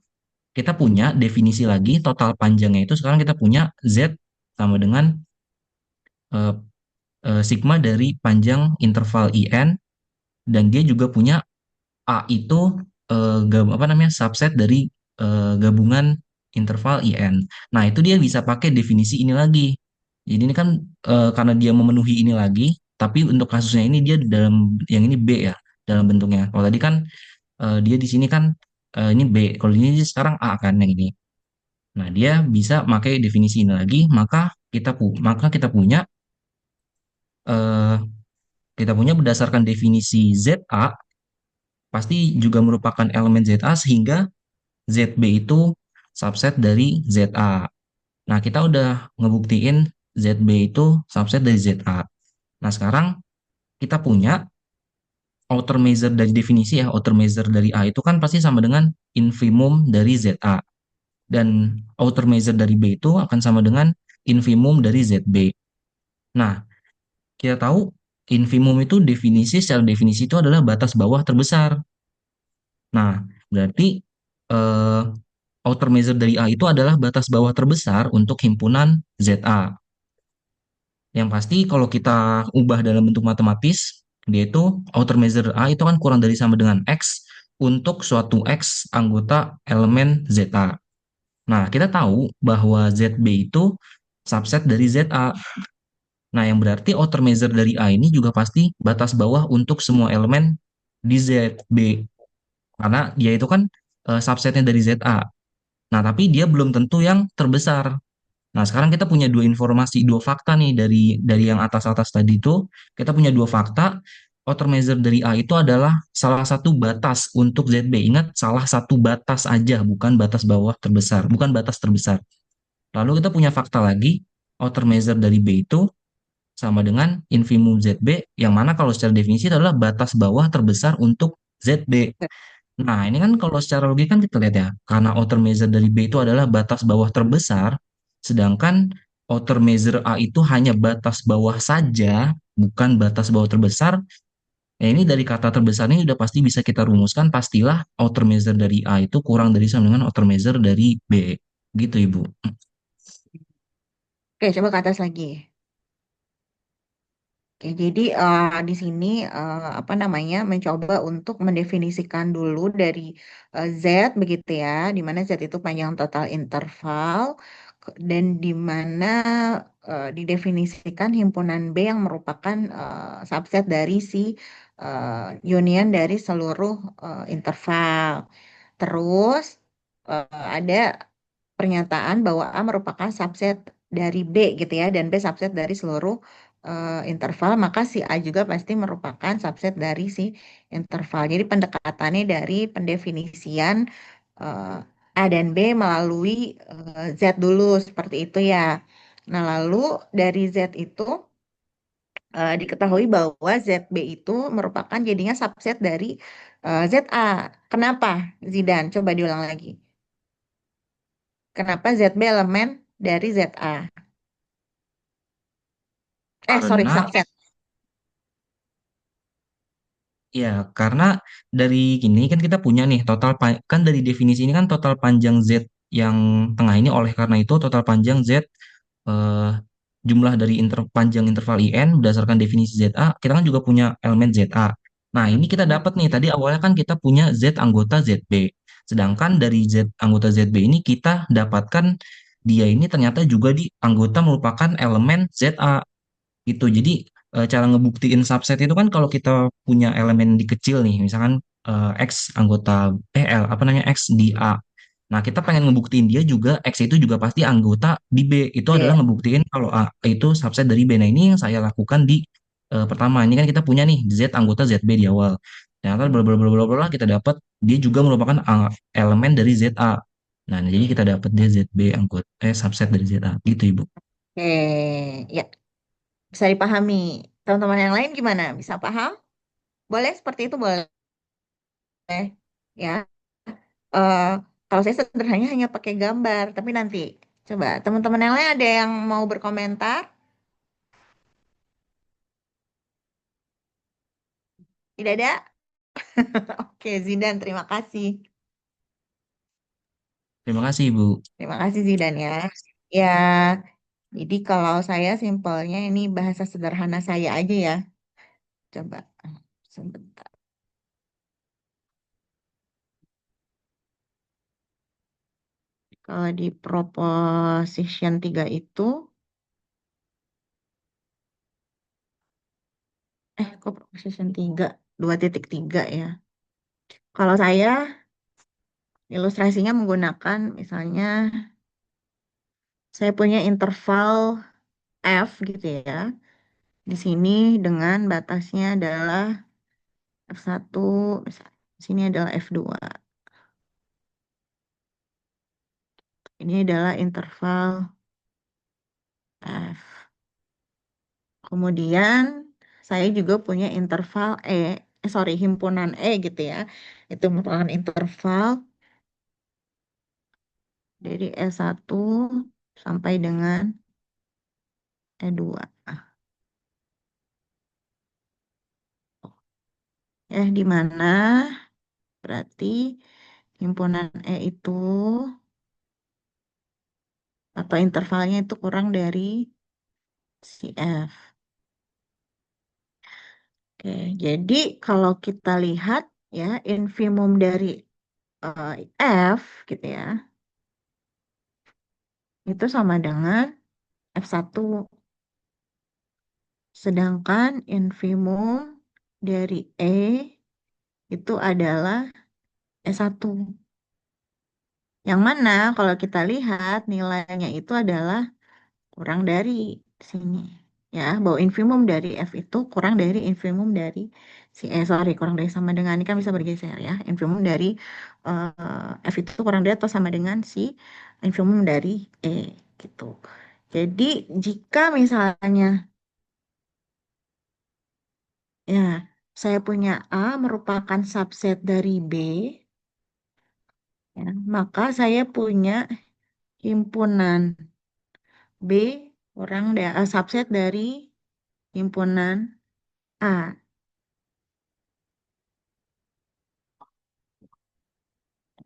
kita punya definisi lagi total panjangnya itu sekarang kita punya Z sama dengan eh, sigma dari panjang interval IN, dan dia juga punya A itu apa namanya subset dari gabungan interval IN. Nah, itu dia bisa pakai definisi ini lagi. Jadi ini kan karena dia memenuhi ini lagi, tapi untuk kasusnya ini dia dalam yang ini B ya, dalam bentuknya. Kalau tadi kan dia di sini kan ini B, kalau ini sekarang A kan yang ini. Nah, dia bisa pakai definisi ini lagi, maka kita punya eh, berdasarkan definisi ZA pasti juga merupakan elemen ZA sehingga ZB itu subset dari ZA. Nah, kita udah ngebuktiin ZB itu subset dari ZA. Nah, sekarang kita punya outer measure dari definisi ya, outer measure dari A itu kan pasti sama dengan infimum dari ZA. Dan outer measure dari B itu akan sama dengan infimum dari ZB. Nah, kita tahu infimum itu secara definisi itu adalah batas bawah terbesar. Nah, berarti eh, outer measure dari A itu adalah batas bawah terbesar untuk himpunan ZA. Yang pasti kalau kita ubah dalam bentuk matematis, dia itu outer measure A itu kan kurang dari sama dengan X untuk suatu X anggota elemen ZA. Nah, kita tahu bahwa ZB itu subset dari ZA. Nah, yang berarti outer measure dari A ini juga pasti batas bawah untuk semua elemen di ZB. Karena dia itu kan subsetnya dari ZA. Nah, tapi dia belum tentu yang terbesar. Nah, sekarang kita punya dua informasi, dua fakta nih dari yang atas-atas tadi itu. Kita punya dua fakta. Outer measure dari A itu adalah salah satu batas untuk ZB. Ingat, salah satu batas aja, bukan batas bawah terbesar, bukan batas terbesar. Lalu kita punya fakta lagi, outer measure dari B itu sama dengan infimum ZB, yang mana kalau secara definisi itu adalah batas bawah terbesar untuk ZB. Nah, ini kan kalau secara logika kan kita lihat ya, karena outer measure dari B itu adalah batas bawah terbesar, sedangkan outer measure A itu hanya batas bawah saja, bukan batas bawah terbesar. Ya ini dari kata terbesar ini udah pasti bisa kita rumuskan, pastilah outer measure dari A itu kurang dari sama dengan outer measure dari B. Gitu, Ibu. Oke, coba ke atas lagi. Oke, jadi di sini apa namanya mencoba untuk mendefinisikan dulu dari Z begitu ya, di mana Z itu panjang total interval dan di mana didefinisikan himpunan B yang merupakan subset dari si union dari seluruh interval. Terus ada pernyataan bahwa A merupakan subset dari B gitu ya, dan B subset dari seluruh interval, maka si A juga pasti merupakan subset dari si interval. Jadi pendekatannya dari pendefinisian eh, A dan B melalui Z dulu seperti itu ya. Nah, lalu dari Z itu diketahui bahwa ZB itu merupakan jadinya subset dari ZA. Kenapa, Zidan? Coba diulang lagi. Kenapa ZB elemen dari ZA? Sorry, Karena subset. Ya, karena dari gini kan kita punya nih kan dari definisi ini kan total panjang Z yang tengah ini, oleh karena itu total panjang Z eh, jumlah dari panjang interval IN berdasarkan definisi ZA, kita kan juga punya elemen ZA. Nah, ini kita dapat nih, tadi awalnya kan kita punya Z anggota ZB. Sedangkan dari Z anggota ZB ini kita dapatkan dia ini ternyata juga di anggota merupakan elemen ZA gitu. Jadi cara ngebuktiin subset itu kan kalau kita punya elemen di kecil nih, misalkan X anggota L apa namanya X di A. Nah, kita pengen ngebuktiin dia juga X itu juga pasti anggota di B. Itu adalah B. ngebuktiin kalau A itu subset dari B. Nah, ini yang saya lakukan di pertama. Ini kan kita punya nih Z anggota ZB di awal. Ternyata bla bla bla bla bla kita dapat dia juga merupakan elemen dari ZA. Nah, jadi kita dapat dia ZB anggota subset dari ZA gitu, Ibu. Oke, ya bisa dipahami. Teman-teman yang lain gimana? Bisa paham? Boleh seperti itu boleh ya. Eh, Kalau saya sederhananya hanya pakai gambar, tapi nanti coba teman-teman yang lain ada yang mau berkomentar? Tidak ada? Oke, Zidan, terima kasih. Terima kasih, Ibu. Terima kasih Zidan ya. Ya, jadi kalau saya simpelnya ini bahasa sederhana saya aja ya. Coba sebentar. Kalau di proposition 3 itu, kok proposition 3? 2.3 ya. Kalau saya ilustrasinya menggunakan misalnya saya punya interval F gitu ya. Di sini dengan batasnya adalah F1, misalnya. Di sini adalah F2. Ini adalah interval F. Kemudian saya juga punya interval sorry, himpunan gitu ya. Itu merupakan interval dari E1 sampai dengan E2. Di mana berarti himpunan E itu atau intervalnya itu kurang dari si F. Oke, jadi kalau kita lihat ya infimum dari eh, F gitu ya, itu sama dengan F1. Sedangkan infimum dari E itu adalah S1. Yang mana kalau kita lihat nilainya itu adalah kurang dari sini. Ya, bahwa infimum dari F itu kurang dari infimum dari si E. Sorry, kurang dari sama dengan, ini kan bisa bergeser ya. Infimum dari F itu kurang dari atau sama dengan si infimum dari E gitu. Jadi jika misalnya ya saya punya A merupakan subset dari B, ya, maka saya punya himpunan B subset dari himpunan A.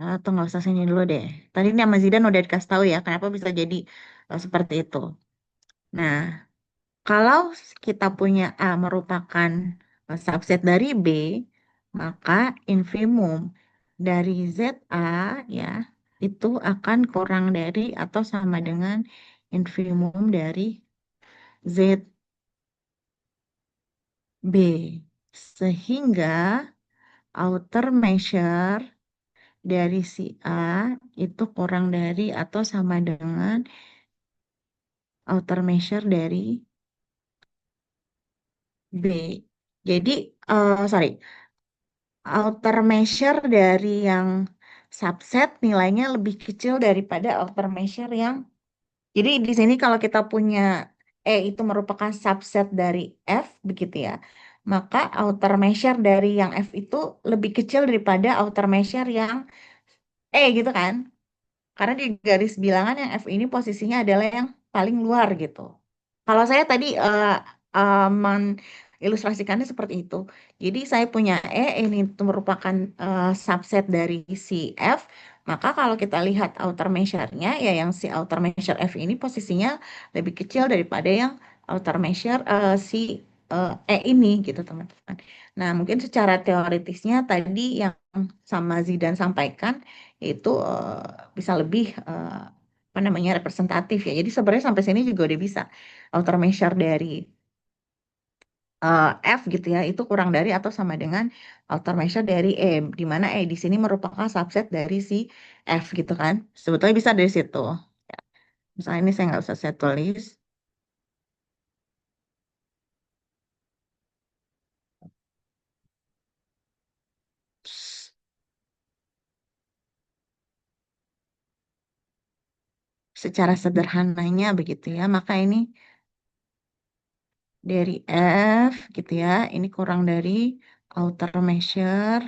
Atau nggak usah sini dulu deh. Tadi ini sama Zidan udah dikasih tahu ya, kenapa bisa jadi seperti itu. Nah, kalau kita punya A merupakan subset dari B, maka infimum dari ZA ya, itu akan kurang dari atau sama dengan infimum dari ZB. Sehingga outer measure dari si A itu kurang dari atau sama dengan outer measure dari B. Jadi, sorry, outer measure dari yang subset nilainya lebih kecil daripada outer measure yang. Jadi di sini kalau kita punya E itu merupakan subset dari F, begitu ya, maka outer measure dari yang F itu lebih kecil daripada outer measure yang E gitu kan. Karena di garis bilangan yang F ini posisinya adalah yang paling luar gitu. Kalau saya tadi mengilustrasikannya seperti itu. Jadi saya punya ini itu merupakan subset dari si F. Maka kalau kita lihat outer measure-nya, ya yang si outer measure F ini posisinya lebih kecil daripada yang outer measure si ini gitu teman-teman. Nah mungkin secara teoritisnya tadi yang sama Zidan sampaikan itu bisa lebih apa namanya representatif ya. Jadi sebenarnya sampai sini juga udah bisa outer measure dari F gitu ya, itu kurang dari atau sama dengan outer measure dari E, di mana E di sini merupakan subset dari si F gitu kan. Sebetulnya bisa dari situ. Ya, misalnya ini saya nggak usah saya tulis. Secara sederhananya begitu ya, maka ini dari F gitu ya, ini kurang dari outer measure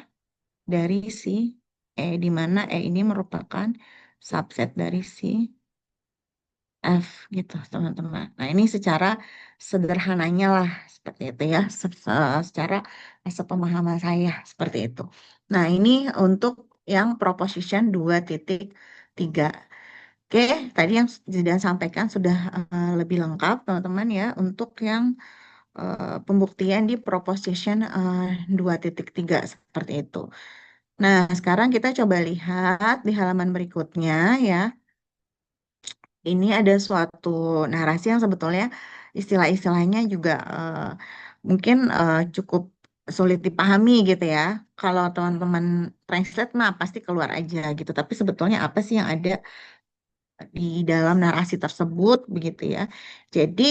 dari si E, di mana E ini merupakan subset dari si F gitu teman-teman. Nah ini secara sederhananya lah seperti itu ya, secara sepemahaman saya seperti itu. Nah ini untuk yang proposition 2.3. Oke, tadi yang sudah sampaikan sudah lebih lengkap teman-teman ya untuk yang pembuktian di proposition 2.3 seperti itu. Nah, sekarang kita coba lihat di halaman berikutnya ya. Ini ada suatu narasi yang sebetulnya istilah-istilahnya juga mungkin cukup sulit dipahami gitu ya. Kalau teman-teman translate mah pasti keluar aja gitu. Tapi sebetulnya apa sih yang ada di dalam narasi tersebut begitu ya. Jadi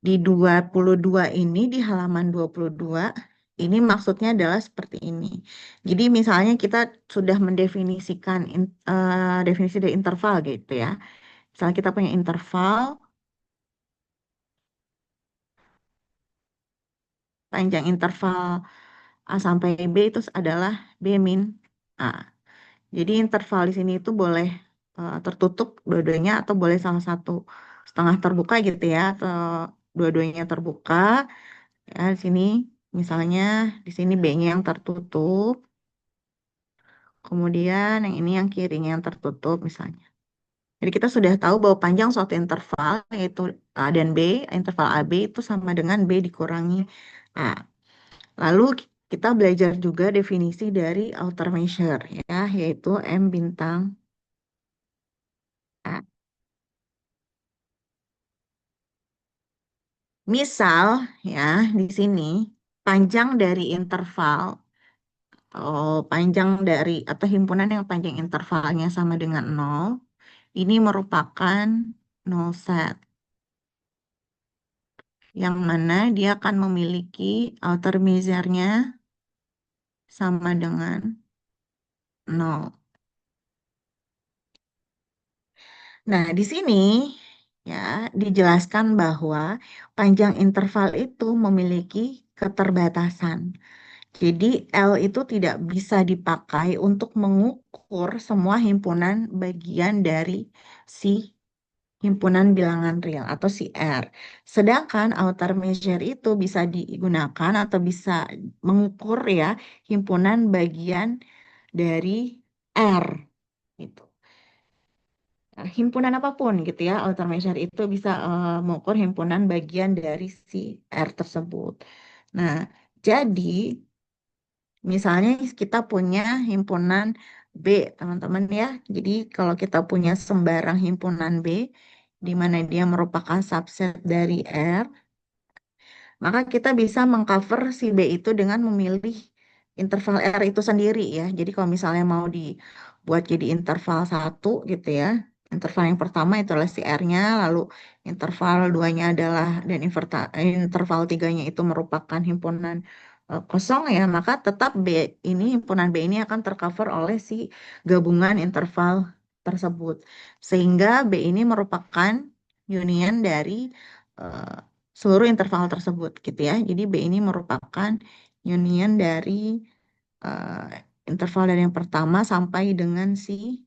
di 22 ini, di halaman 22 ini maksudnya adalah seperti ini. Jadi misalnya kita sudah mendefinisikan definisi dari interval gitu ya. Misalnya kita punya interval, panjang interval A sampai B itu adalah B min A. Jadi interval di sini itu boleh tertutup dua-duanya atau boleh salah satu setengah terbuka gitu ya, atau dua-duanya terbuka. Ya, di sini misalnya di sini B-nya yang tertutup, kemudian yang ini yang kirinya yang tertutup misalnya. Jadi kita sudah tahu bahwa panjang suatu interval yaitu A dan B, interval AB itu sama dengan B dikurangi A. Lalu kita belajar juga definisi dari outer measure ya, yaitu M bintang A. Misal ya di sini panjang dari interval panjang dari atau himpunan yang panjang intervalnya sama dengan nol ini merupakan null set yang mana dia akan memiliki outer measure-nya sama dengan nol. Nah, di sini ya dijelaskan bahwa panjang interval itu memiliki keterbatasan. Jadi L itu tidak bisa dipakai untuk mengukur semua himpunan bagian dari si himpunan bilangan real atau si R. Sedangkan outer measure itu bisa digunakan atau bisa mengukur ya himpunan bagian dari R gitu. Nah, himpunan apapun gitu ya, outer measure itu bisa mengukur himpunan bagian dari si R tersebut. Nah, jadi misalnya kita punya himpunan B, teman-teman ya. Jadi kalau kita punya sembarang himpunan B, di mana dia merupakan subset dari R, maka kita bisa mengcover si B itu dengan memilih interval R itu sendiri ya. Jadi kalau misalnya mau dibuat jadi interval satu gitu ya. Interval yang pertama itu adalah si R-nya, lalu interval duanya adalah dan interval tiganya itu merupakan himpunan kosong ya, maka tetap B ini himpunan B ini akan tercover oleh si gabungan interval tersebut. Sehingga B ini merupakan union dari eh, seluruh interval tersebut gitu ya. Jadi B ini merupakan union dari eh, interval dari yang pertama sampai dengan si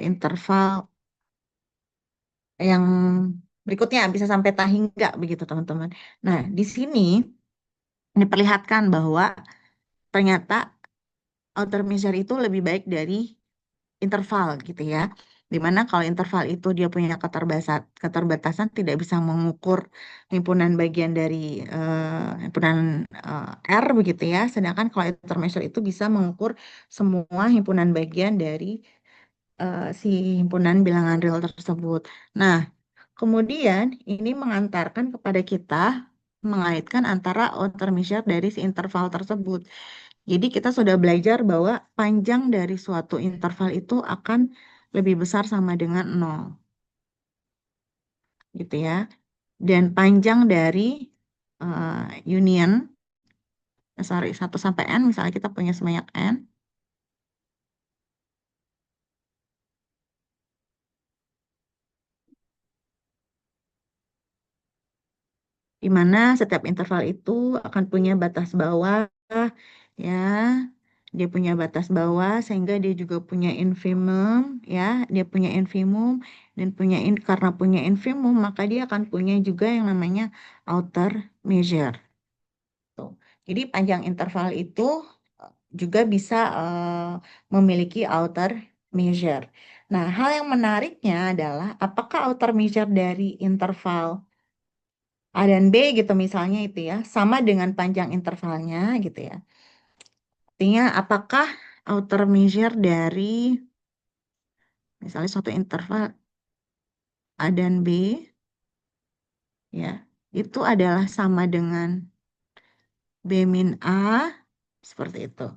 interval yang berikutnya bisa sampai tahingga begitu teman-teman. Nah, di sini diperlihatkan bahwa ternyata outer measure itu lebih baik dari interval gitu ya. Dimana kalau interval itu dia punya keterbatasan tidak bisa mengukur himpunan bagian dari himpunan R begitu ya. Sedangkan kalau intermeasure itu bisa mengukur semua himpunan bagian dari si himpunan bilangan real tersebut. Nah, kemudian ini mengantarkan kepada kita mengaitkan antara outer measure dari si interval tersebut. Jadi kita sudah belajar bahwa panjang dari suatu interval itu akan lebih besar sama dengan nol, gitu ya. Dan panjang dari union, sorry, satu sampai n, misalnya kita punya sebanyak n, di mana setiap interval itu akan punya batas bawah, ya. Dia punya batas bawah sehingga dia juga punya infimum, ya. Dia punya infimum dan karena punya infimum maka dia akan punya juga yang namanya outer measure. Tuh. Jadi panjang interval itu juga bisa memiliki outer measure. Nah, hal yang menariknya adalah apakah outer measure dari interval A dan B gitu misalnya itu ya, sama dengan panjang intervalnya gitu ya. Artinya apakah outer measure dari misalnya suatu interval A dan B ya, itu adalah sama dengan B min A seperti itu.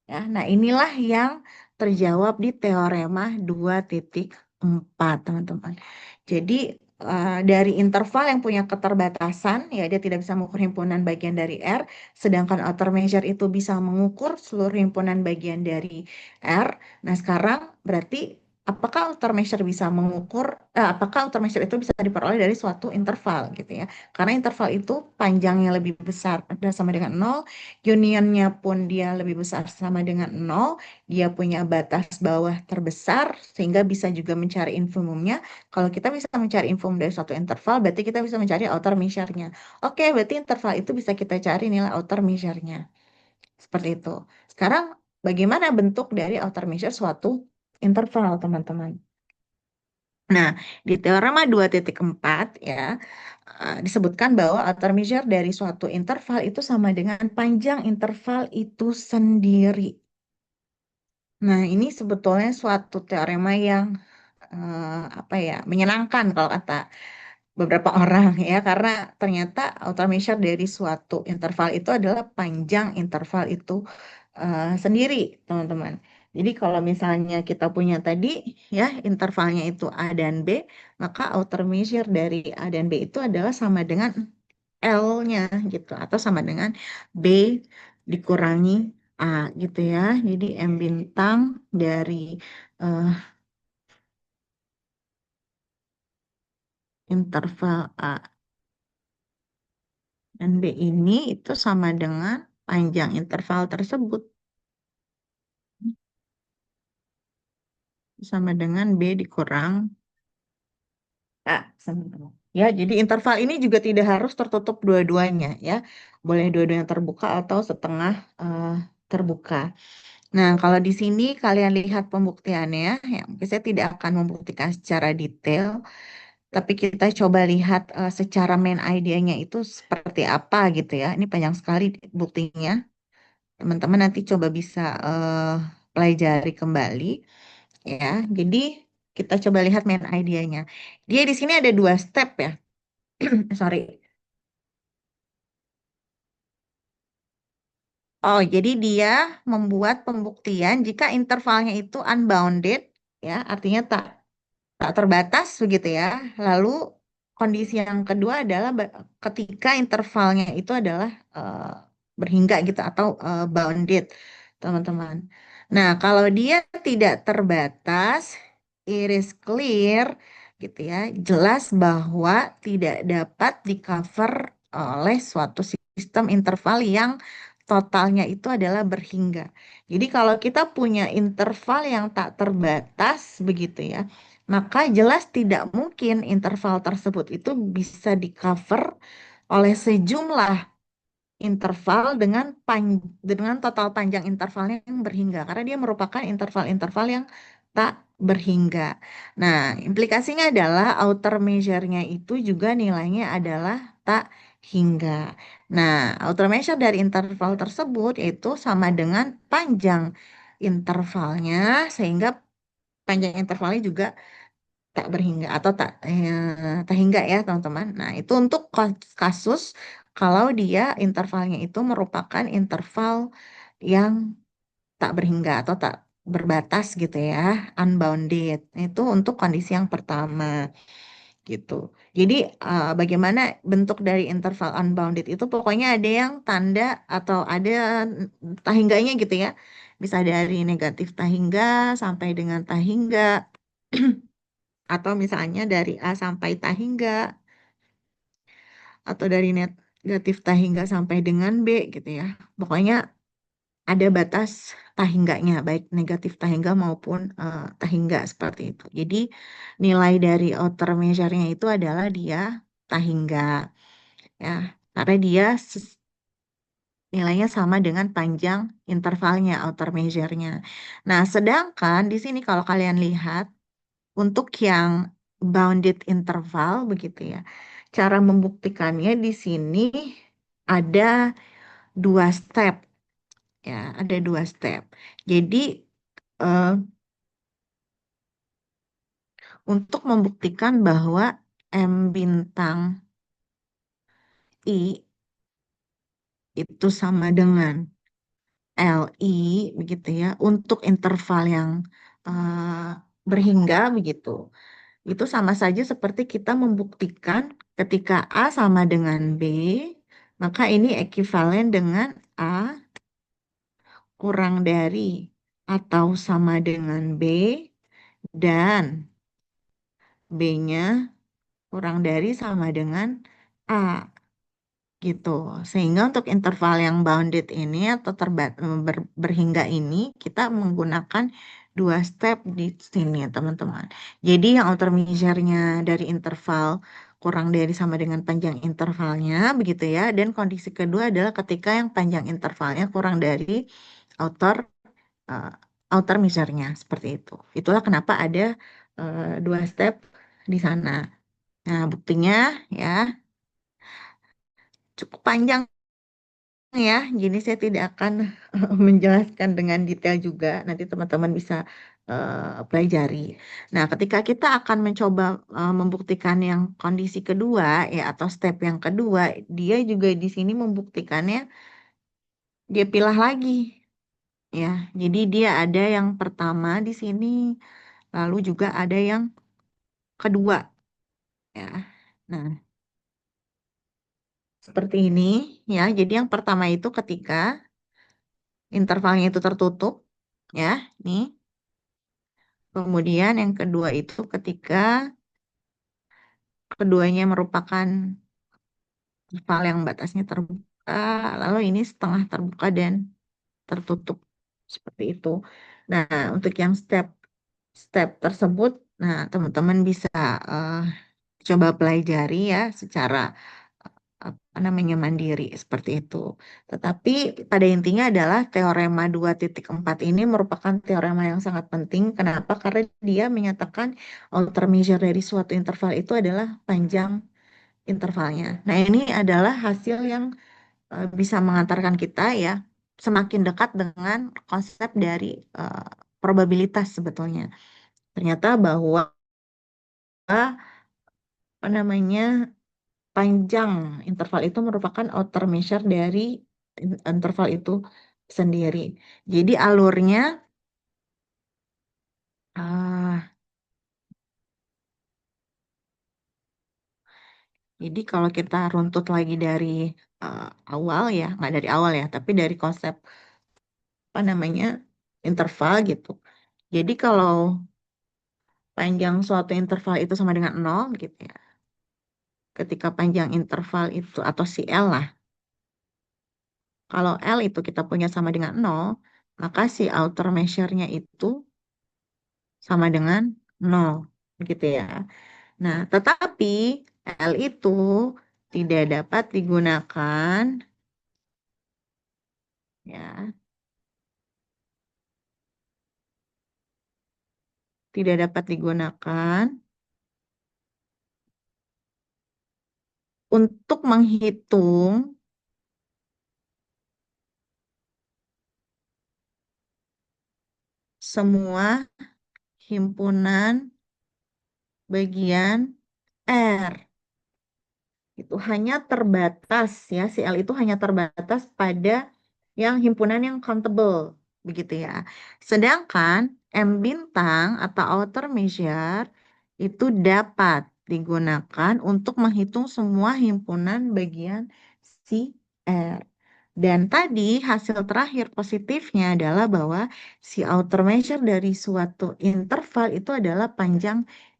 Ya, nah inilah yang terjawab di teorema 2.4, teman-teman. Jadi dari interval yang punya keterbatasan, ya dia tidak bisa mengukur himpunan bagian dari R, sedangkan outer measure itu bisa mengukur seluruh himpunan bagian dari R. Nah sekarang berarti apakah outer measure itu bisa diperoleh dari suatu interval gitu ya. Karena interval itu panjangnya lebih besar adalah sama dengan nol, unionnya pun dia lebih besar sama dengan nol, dia punya batas bawah terbesar sehingga bisa juga mencari infimumnya. Kalau kita bisa mencari infimum dari suatu interval, berarti kita bisa mencari outer measure-nya. Oke, berarti interval itu bisa kita cari nilai outer measure-nya. Seperti itu. Sekarang bagaimana bentuk dari outer measure suatu interval, teman-teman. Nah, di teorema 2.4 ya, disebutkan bahwa outer measure dari suatu interval itu sama dengan panjang interval itu sendiri. Nah, ini sebetulnya suatu teorema yang apa ya, menyenangkan kalau kata beberapa orang ya, karena ternyata outer measure dari suatu interval itu adalah panjang interval itu sendiri, teman-teman. Jadi kalau misalnya kita punya tadi ya intervalnya itu A dan B, maka outer measure dari A dan B itu adalah sama dengan L-nya gitu, atau sama dengan B dikurangi A gitu ya. Jadi M bintang dari eh, interval A dan B ini itu sama dengan panjang interval tersebut, sama dengan B dikurang sama dengan. Ya, jadi interval ini juga tidak harus tertutup dua-duanya ya. Boleh dua-duanya terbuka atau setengah eh, terbuka. Nah, kalau di sini kalian lihat pembuktiannya, ya mungkin saya tidak akan membuktikan secara detail, tapi kita coba lihat secara main idenya itu seperti apa gitu ya. Ini panjang sekali buktinya. Teman-teman nanti coba bisa pelajari kembali ya. Jadi kita coba lihat main idenya. Dia di sini ada dua step ya. Sorry. Oh, jadi dia membuat pembuktian jika intervalnya itu unbounded, ya, artinya tak terbatas begitu ya. Lalu kondisi yang kedua adalah ketika intervalnya itu adalah eh, berhingga gitu atau bounded, teman-teman. Nah, kalau dia tidak terbatas, it is clear gitu ya, jelas bahwa tidak dapat di-cover oleh suatu sistem interval yang totalnya itu adalah berhingga. Jadi kalau kita punya interval yang tak terbatas begitu ya, maka jelas tidak mungkin interval tersebut itu bisa di-cover oleh sejumlah interval dengan total panjang intervalnya yang berhingga karena dia merupakan interval-interval yang tak berhingga. Nah, implikasinya adalah outer measure-nya itu juga nilainya adalah tak hingga. Nah, outer measure dari interval tersebut itu sama dengan panjang intervalnya sehingga panjang intervalnya juga tak berhingga atau tak hingga ya teman-teman. Nah itu untuk kasus kalau dia intervalnya itu merupakan interval yang tak berhingga atau tak berbatas gitu ya, unbounded. Itu untuk kondisi yang pertama gitu. Jadi bagaimana bentuk dari interval unbounded itu pokoknya ada yang tanda atau ada tahingganya gitu ya. Bisa dari negatif tahingga sampai dengan tahingga atau misalnya dari A sampai Ta hingga atau dari negatif Ta hingga sampai dengan B gitu ya. Pokoknya ada batas Ta hingganya baik negatif Ta hingga maupun Ta hingga seperti itu. Jadi nilai dari outer measure-nya itu adalah dia Ta hingga ya. Karena dia nilainya sama dengan panjang intervalnya outer measure-nya. Nah, sedangkan di sini kalau kalian lihat untuk yang bounded interval begitu ya. Cara membuktikannya di sini ada dua step ya, ada dua step. Jadi eh, untuk membuktikan bahwa M bintang I itu sama dengan LI begitu ya untuk interval yang eh, berhingga begitu. Itu sama saja seperti kita membuktikan ketika A sama dengan B, maka ini ekuivalen dengan A kurang dari atau sama dengan B dan B-nya kurang dari sama dengan A gitu. Sehingga untuk interval yang bounded ini atau berhingga ini kita menggunakan dua step di sini teman-teman. Jadi yang outer measure-nya dari interval kurang dari sama dengan panjang intervalnya begitu ya. Dan kondisi kedua adalah ketika yang panjang intervalnya kurang dari outer eh, outer measure-nya seperti itu. Itulah kenapa ada dua step di sana. Nah, buktinya ya cukup panjang ya, jadi saya tidak akan menjelaskan dengan detail juga. Nanti teman-teman bisa pelajari. Nah, ketika kita akan mencoba membuktikan yang kondisi kedua ya atau step yang kedua, dia juga di sini membuktikannya dia pilah lagi ya. Jadi dia ada yang pertama di sini, lalu juga ada yang kedua ya. Nah, seperti ini ya. Jadi yang pertama itu ketika intervalnya itu tertutup ya, nih. Kemudian yang kedua itu ketika keduanya merupakan interval yang batasnya terbuka, lalu ini setengah terbuka dan tertutup seperti itu. Nah, untuk yang step tersebut, nah teman-teman bisa eh, coba pelajari ya secara apa namanya mandiri seperti itu. Tetapi pada intinya adalah teorema 2.4 ini merupakan teorema yang sangat penting. Kenapa? Karena dia menyatakan outer measure dari suatu interval itu adalah panjang intervalnya. Nah, ini adalah hasil yang bisa mengantarkan kita ya semakin dekat dengan konsep dari eh, probabilitas sebetulnya. Ternyata bahwa apa namanya panjang interval itu merupakan outer measure dari interval itu sendiri. Jadi alurnya, ah, jadi kalau kita runtut lagi dari eh, awal ya, nggak dari awal ya, tapi dari konsep apa namanya interval gitu. Jadi kalau panjang suatu interval itu sama dengan nol gitu ya. Ketika panjang interval itu atau si L lah, kalau L itu kita punya sama dengan nol, maka si outer measure-nya itu sama dengan nol gitu ya. Nah, tetapi L itu tidak dapat digunakan ya, tidak dapat digunakan untuk menghitung semua himpunan bagian R. Itu hanya terbatas ya, si L itu hanya terbatas pada yang himpunan yang countable begitu ya. Sedangkan M bintang atau outer measure itu dapat digunakan untuk menghitung semua himpunan bagian si R. Dan tadi hasil terakhir positifnya adalah bahwa si outer measure dari suatu interval itu adalah panjang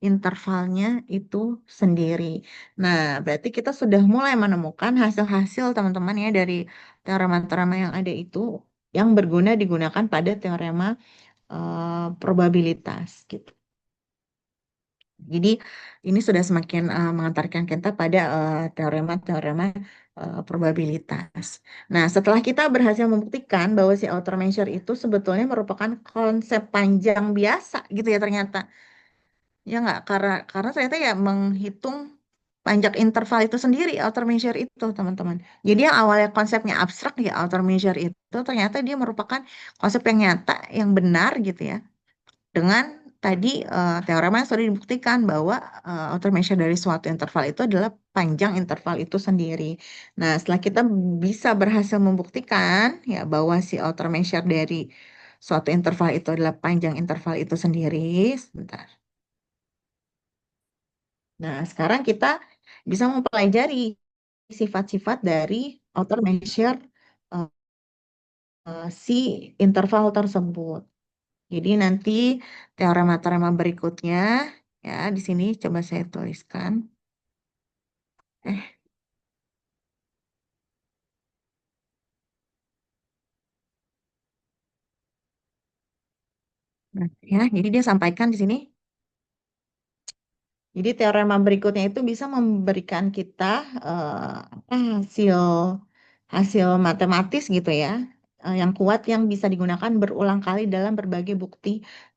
intervalnya itu sendiri. Nah, berarti kita sudah mulai menemukan hasil-hasil teman-teman ya dari teorema-teorema yang ada itu yang berguna digunakan pada teorema probabilitas gitu. Jadi ini sudah semakin mengantarkan kita pada teorema-teorema probabilitas. Nah, setelah kita berhasil membuktikan bahwa si outer measure itu sebetulnya merupakan konsep panjang biasa gitu ya ternyata. Ya nggak, karena ternyata ya menghitung panjang interval itu sendiri outer measure itu teman-teman. Jadi yang awalnya konsepnya abstrak ya outer measure itu ternyata dia merupakan konsep yang nyata, yang benar gitu ya dengan tadi teorema yang sudah dibuktikan bahwa outer measure dari suatu interval itu adalah panjang interval itu sendiri. Nah, setelah kita bisa berhasil membuktikan ya bahwa si outer measure dari suatu interval itu adalah panjang interval itu sendiri, sebentar. Nah, sekarang kita bisa mempelajari sifat-sifat dari outer measure eh, si interval tersebut. Jadi nanti teorema-teorema berikutnya ya di sini coba saya tuliskan. Eh, nah, ya, jadi dia sampaikan di sini. Jadi teorema berikutnya itu bisa memberikan kita apa, hasil hasil matematis gitu ya. yang kuat yang bisa digunakan berulang kali dalam berbagai bukti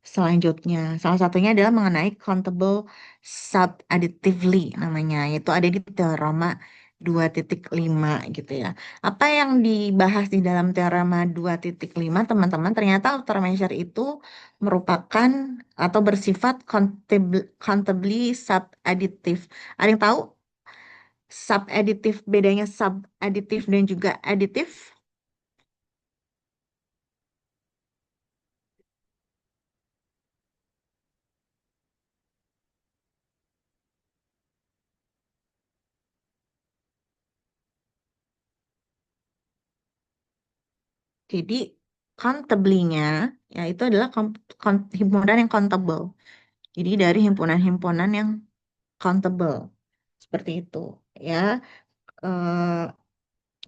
selanjutnya. Salah satunya adalah mengenai countable subadditively namanya, yaitu ada di teorema 2.5 gitu ya. Apa yang dibahas di dalam teorema 2.5 teman-teman? Ternyata outer measure itu merupakan atau bersifat countably subadditive. Ada yang tahu subadditive, bedanya subadditive dan juga additive? Jadi countably-nya ya itu adalah himpunan yang countable. Jadi dari himpunan-himpunan yang countable seperti itu ya. Eh,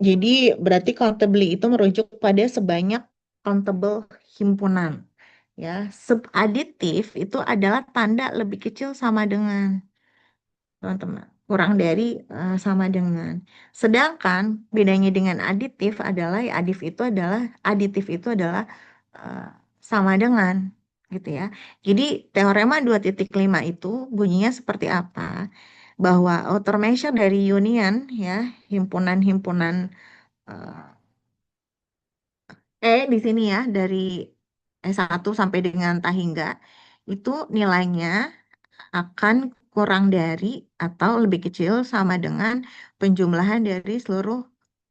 jadi berarti countably itu merujuk pada sebanyak countable himpunan ya. Subaditif itu adalah tanda lebih kecil sama dengan teman-teman. Kurang dari sama dengan. Sedangkan bedanya dengan aditif adalah ya aditif itu adalah eh, sama dengan gitu ya. Jadi teorema 2.5 itu bunyinya seperti apa? Bahwa outer measure dari union ya, himpunan-himpunan eh, di sini ya dari S1 sampai dengan Tahingga itu nilainya akan kurang dari atau lebih kecil sama dengan penjumlahan dari seluruh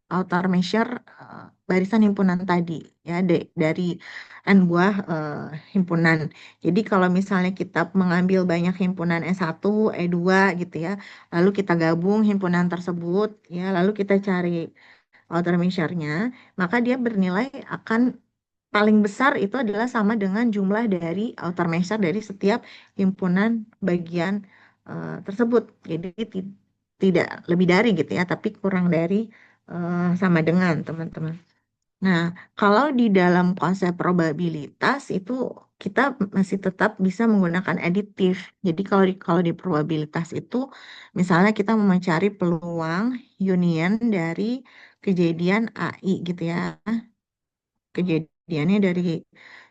outer measure barisan himpunan tadi ya dari n buah himpunan. Jadi kalau misalnya kita mengambil banyak himpunan S1, E2 gitu ya, lalu kita gabung himpunan tersebut ya, lalu kita cari outer measure-nya, maka dia bernilai akan paling besar itu adalah sama dengan jumlah dari outer measure dari setiap himpunan bagian tersebut. Jadi tidak lebih dari gitu ya, tapi kurang dari sama dengan teman-teman. Nah, kalau di dalam konsep probabilitas itu kita masih tetap bisa menggunakan aditif. Jadi kalau di probabilitas itu misalnya kita mau mencari peluang union dari kejadian AI gitu ya. Kejadiannya dari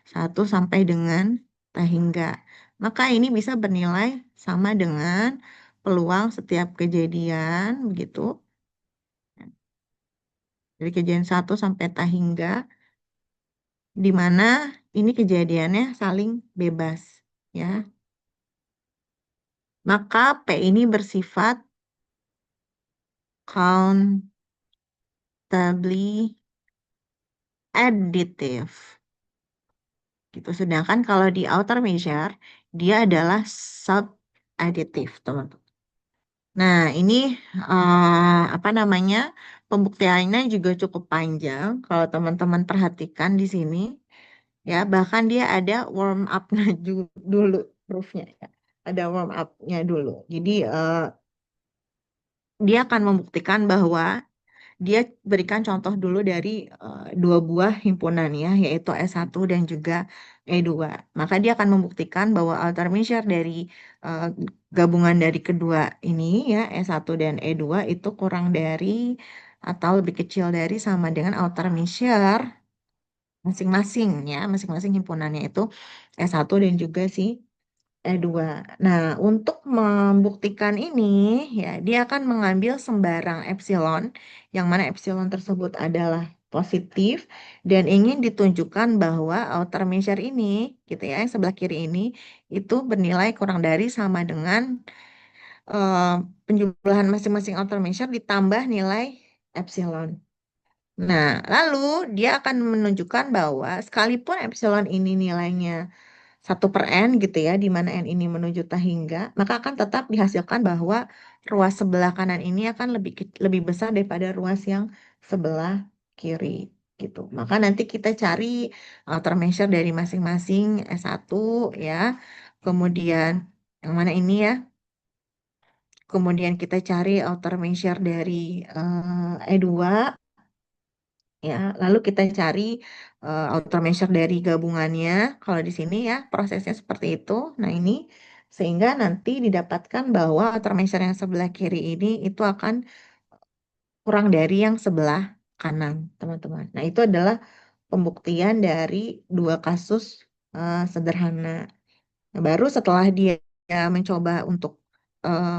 1 sampai dengan Tahingga. Maka ini bisa bernilai sama dengan peluang setiap kejadian begitu. Dari kejadian 1 sampai Tahingga, di mana ini kejadiannya saling bebas. Ya, maka P ini bersifat countably additive. Gitu. Sedangkan kalau di outer measure, dia adalah sub-additive, teman-teman. Nah, ini apa namanya? Pembuktiannya juga cukup panjang. Kalau teman-teman perhatikan di sini, ya, bahkan dia ada warm up-nya dulu proofnya ya. Ada warm up-nya dulu. Jadi dia akan membuktikan bahwa dia berikan contoh dulu dari dua buah himpunan ya, yaitu S1 dan juga E2. Maka dia akan membuktikan bahwa outer measure dari eh, gabungan dari kedua ini ya, S1 dan E2 itu kurang dari atau lebih kecil dari sama dengan outer measure masing-masing ya, masing-masing himpunannya itu S1 dan juga si E2. Nah, untuk membuktikan ini, ya, dia akan mengambil sembarang epsilon, yang mana epsilon tersebut adalah positif, dan ingin ditunjukkan bahwa outer measure ini, gitu ya, yang sebelah kiri ini, itu bernilai kurang dari sama dengan eh, penjumlahan masing-masing outer measure ditambah nilai epsilon. Nah, lalu dia akan menunjukkan bahwa sekalipun epsilon ini nilainya 1/n gitu ya, di mana n ini menuju Tahingga, maka akan tetap dihasilkan bahwa ruas sebelah kanan ini akan lebih besar daripada ruas yang sebelah kiri gitu. Maka nanti kita cari outer measure dari masing-masing S1 ya. Kemudian yang mana ini ya? Kemudian kita cari outer measure dari E2 ya, lalu kita cari outer measure dari gabungannya. Kalau di sini ya prosesnya seperti itu. Nah ini sehingga nanti didapatkan bahwa outer measure yang sebelah kiri ini itu akan kurang dari yang sebelah kanan, teman-teman. Nah itu adalah pembuktian dari dua kasus sederhana. Nah, baru setelah dia mencoba untuk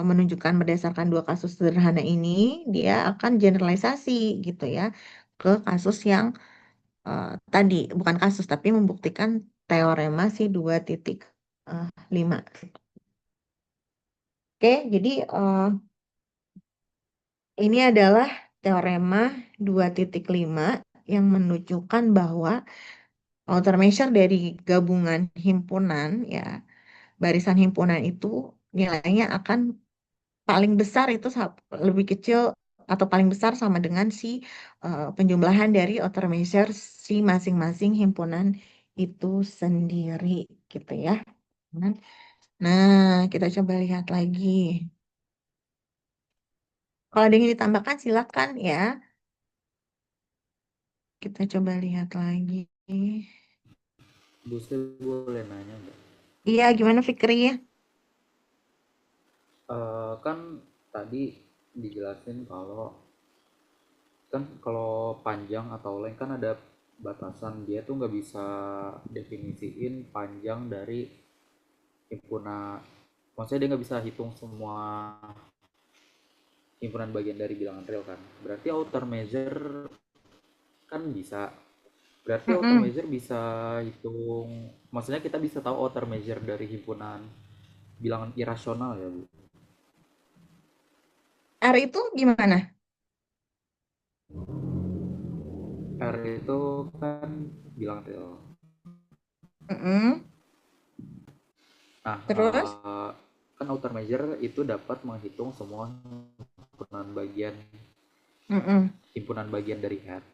menunjukkan berdasarkan dua kasus sederhana ini, dia akan generalisasi gitu ya ke kasus yang tadi, bukan kasus tapi membuktikan teorema si 2,5. Oke, jadi ini adalah teorema 2,5 yang menunjukkan bahwa countermeasure dari gabungan himpunan ya, barisan himpunan itu nilainya akan paling besar itu lebih kecil atau paling besar sama dengan si penjumlahan dari outer measure si masing-masing himpunan itu sendiri gitu ya. Nah, kita coba lihat lagi. Kalau ada yang ingin ditambahkan silakan ya. Kita coba lihat lagi. Bu Sri boleh nanya nggak? Iya, gimana Fikri? Kan tadi dijelasin kalau kan kalau panjang atau length kan ada batasan, dia tuh nggak bisa definisiin panjang dari himpunan, maksudnya dia nggak bisa hitung semua himpunan bagian dari bilangan real kan, berarti outer measure kan bisa, berarti outer Mm-mm. measure bisa hitung, maksudnya kita bisa tahu outer measure dari himpunan bilangan irasional ya Bu. R itu gimana? R itu kan bilangan real. Mm-mm. Nah, Terus? kan outer measure itu dapat menghitung semua himpunan bagian Mm-mm. himpunan bagian dari R.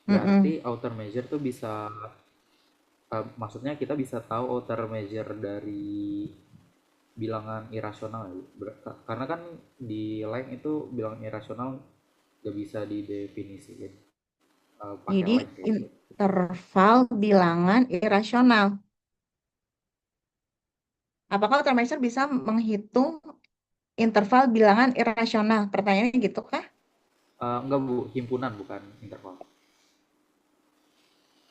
Berarti Mm-mm. outer measure tuh bisa, maksudnya kita bisa tahu outer measure dari bilangan irasional ya, karena kan di length itu bilangan irasional gak bisa didefinisikan pakai Jadi length kayak gitu. interval bilangan irasional. Apakah countermeasure bisa menghitung interval bilangan irasional? Pertanyaannya gitu kah? Enggak Bu, himpunan bukan interval.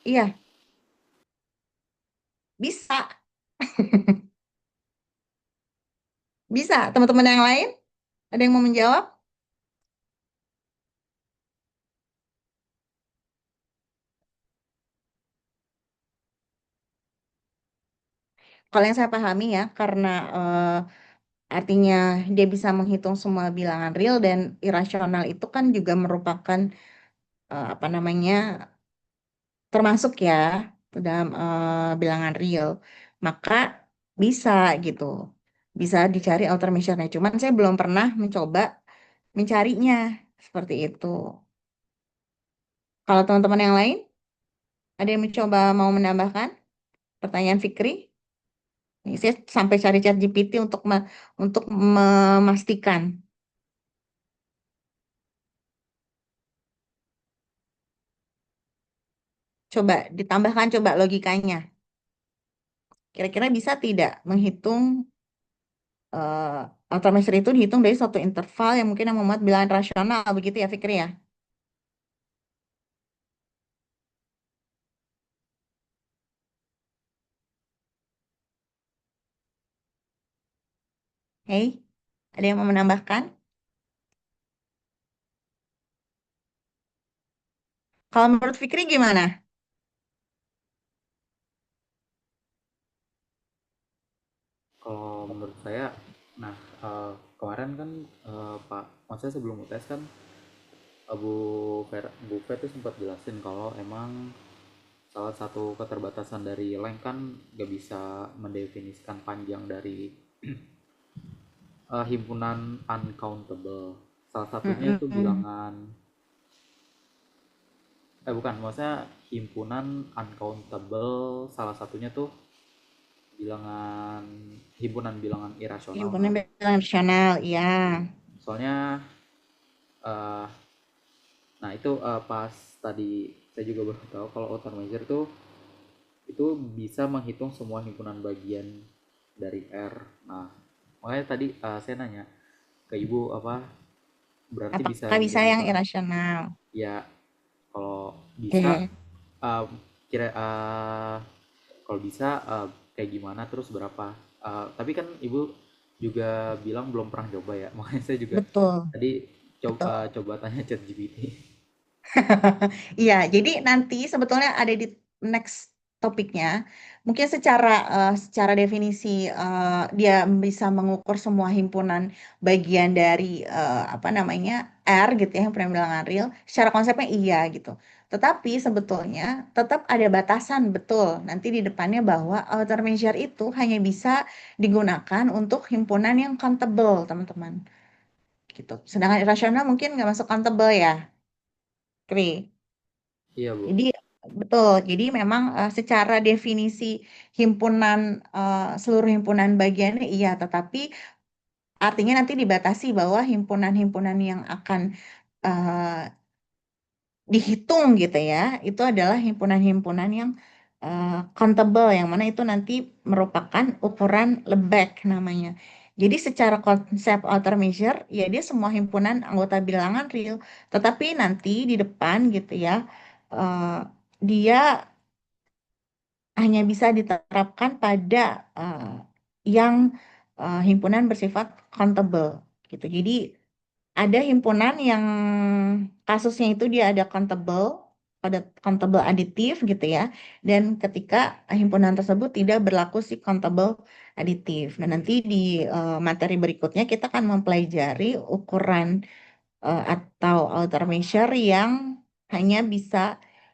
Iya, bisa. Bisa. Teman-teman yang lain, ada yang mau menjawab? Kalau yang saya pahami ya, karena artinya dia bisa menghitung semua bilangan real dan irasional itu kan juga merupakan apa namanya, termasuk ya dalam bilangan real. Maka bisa gitu. Bisa dicari outer measure-nya. Cuman saya belum pernah mencoba mencarinya seperti itu. Kalau teman-teman yang lain, ada yang mencoba mau menambahkan pertanyaan Fikri? Nih, saya sampai cari chat GPT untuk memastikan. Coba ditambahkan coba logikanya. Kira-kira bisa tidak menghitung outer measure itu dihitung dari suatu interval yang mungkin yang memuat bilangan rasional begitu ya Fikri ya? Hei, ada yang mau menambahkan? Kalau menurut Fikri gimana? Kalau menurut saya, nah kemarin kan Pak, maksudnya sebelum UTS kan Bu Fer itu sempat jelasin kalau emang salah satu keterbatasan dari length kan gak bisa mendefinisikan panjang dari himpunan uncountable. Salah satunya itu Mm-mm. bilangan, bukan, maksudnya himpunan uncountable, salah satunya tuh bilangan himpunan bilangan irasional Himpunan kan. bilangan rasional, ya. Soalnya eh, nah itu pas tadi saya juga baru tahu kalau outer measure tuh itu bisa menghitung semua himpunan bagian dari R. Nah, makanya tadi saya nanya ke Ibu apa berarti bisa Apakah bisa jadi yang Pak? irasional? Ya, kalau bisa Oke. um, kira kalau bisa kayak gimana terus berapa. Tapi kan ibu juga bilang belum pernah coba ya, makanya saya juga Betul, tadi betul. coba tanya ChatGPT. Iya, jadi nanti sebetulnya ada di next topiknya. Mungkin secara definisi dia bisa mengukur semua himpunan bagian dari apa namanya R gitu ya, himpunan bilangan real. Secara konsepnya iya gitu. Tetapi sebetulnya tetap ada batasan betul nanti di depannya bahwa outer measure itu hanya bisa digunakan untuk himpunan yang countable, teman-teman. Gitu. Sedangkan irasional mungkin nggak masuk countable ya, Kri. Iya bu. Jadi betul. Jadi memang secara definisi himpunan seluruh himpunan bagiannya iya, tetapi artinya nanti dibatasi bahwa himpunan-himpunan yang akan eh, dihitung gitu ya, itu adalah himpunan-himpunan yang countable, yang mana itu nanti merupakan ukuran Lebesgue namanya. Jadi secara konsep outer measure, ya dia semua himpunan anggota bilangan real, tetapi nanti di depan gitu ya, eh, dia hanya bisa diterapkan pada eh, yang himpunan bersifat countable gitu. Jadi ada himpunan yang kasusnya itu dia ada countable aditif gitu ya. Dan ketika himpunan tersebut tidak berlaku si countable aditif. Nah, nanti di materi berikutnya kita akan mempelajari ukuran atau outer measure yang hanya bisa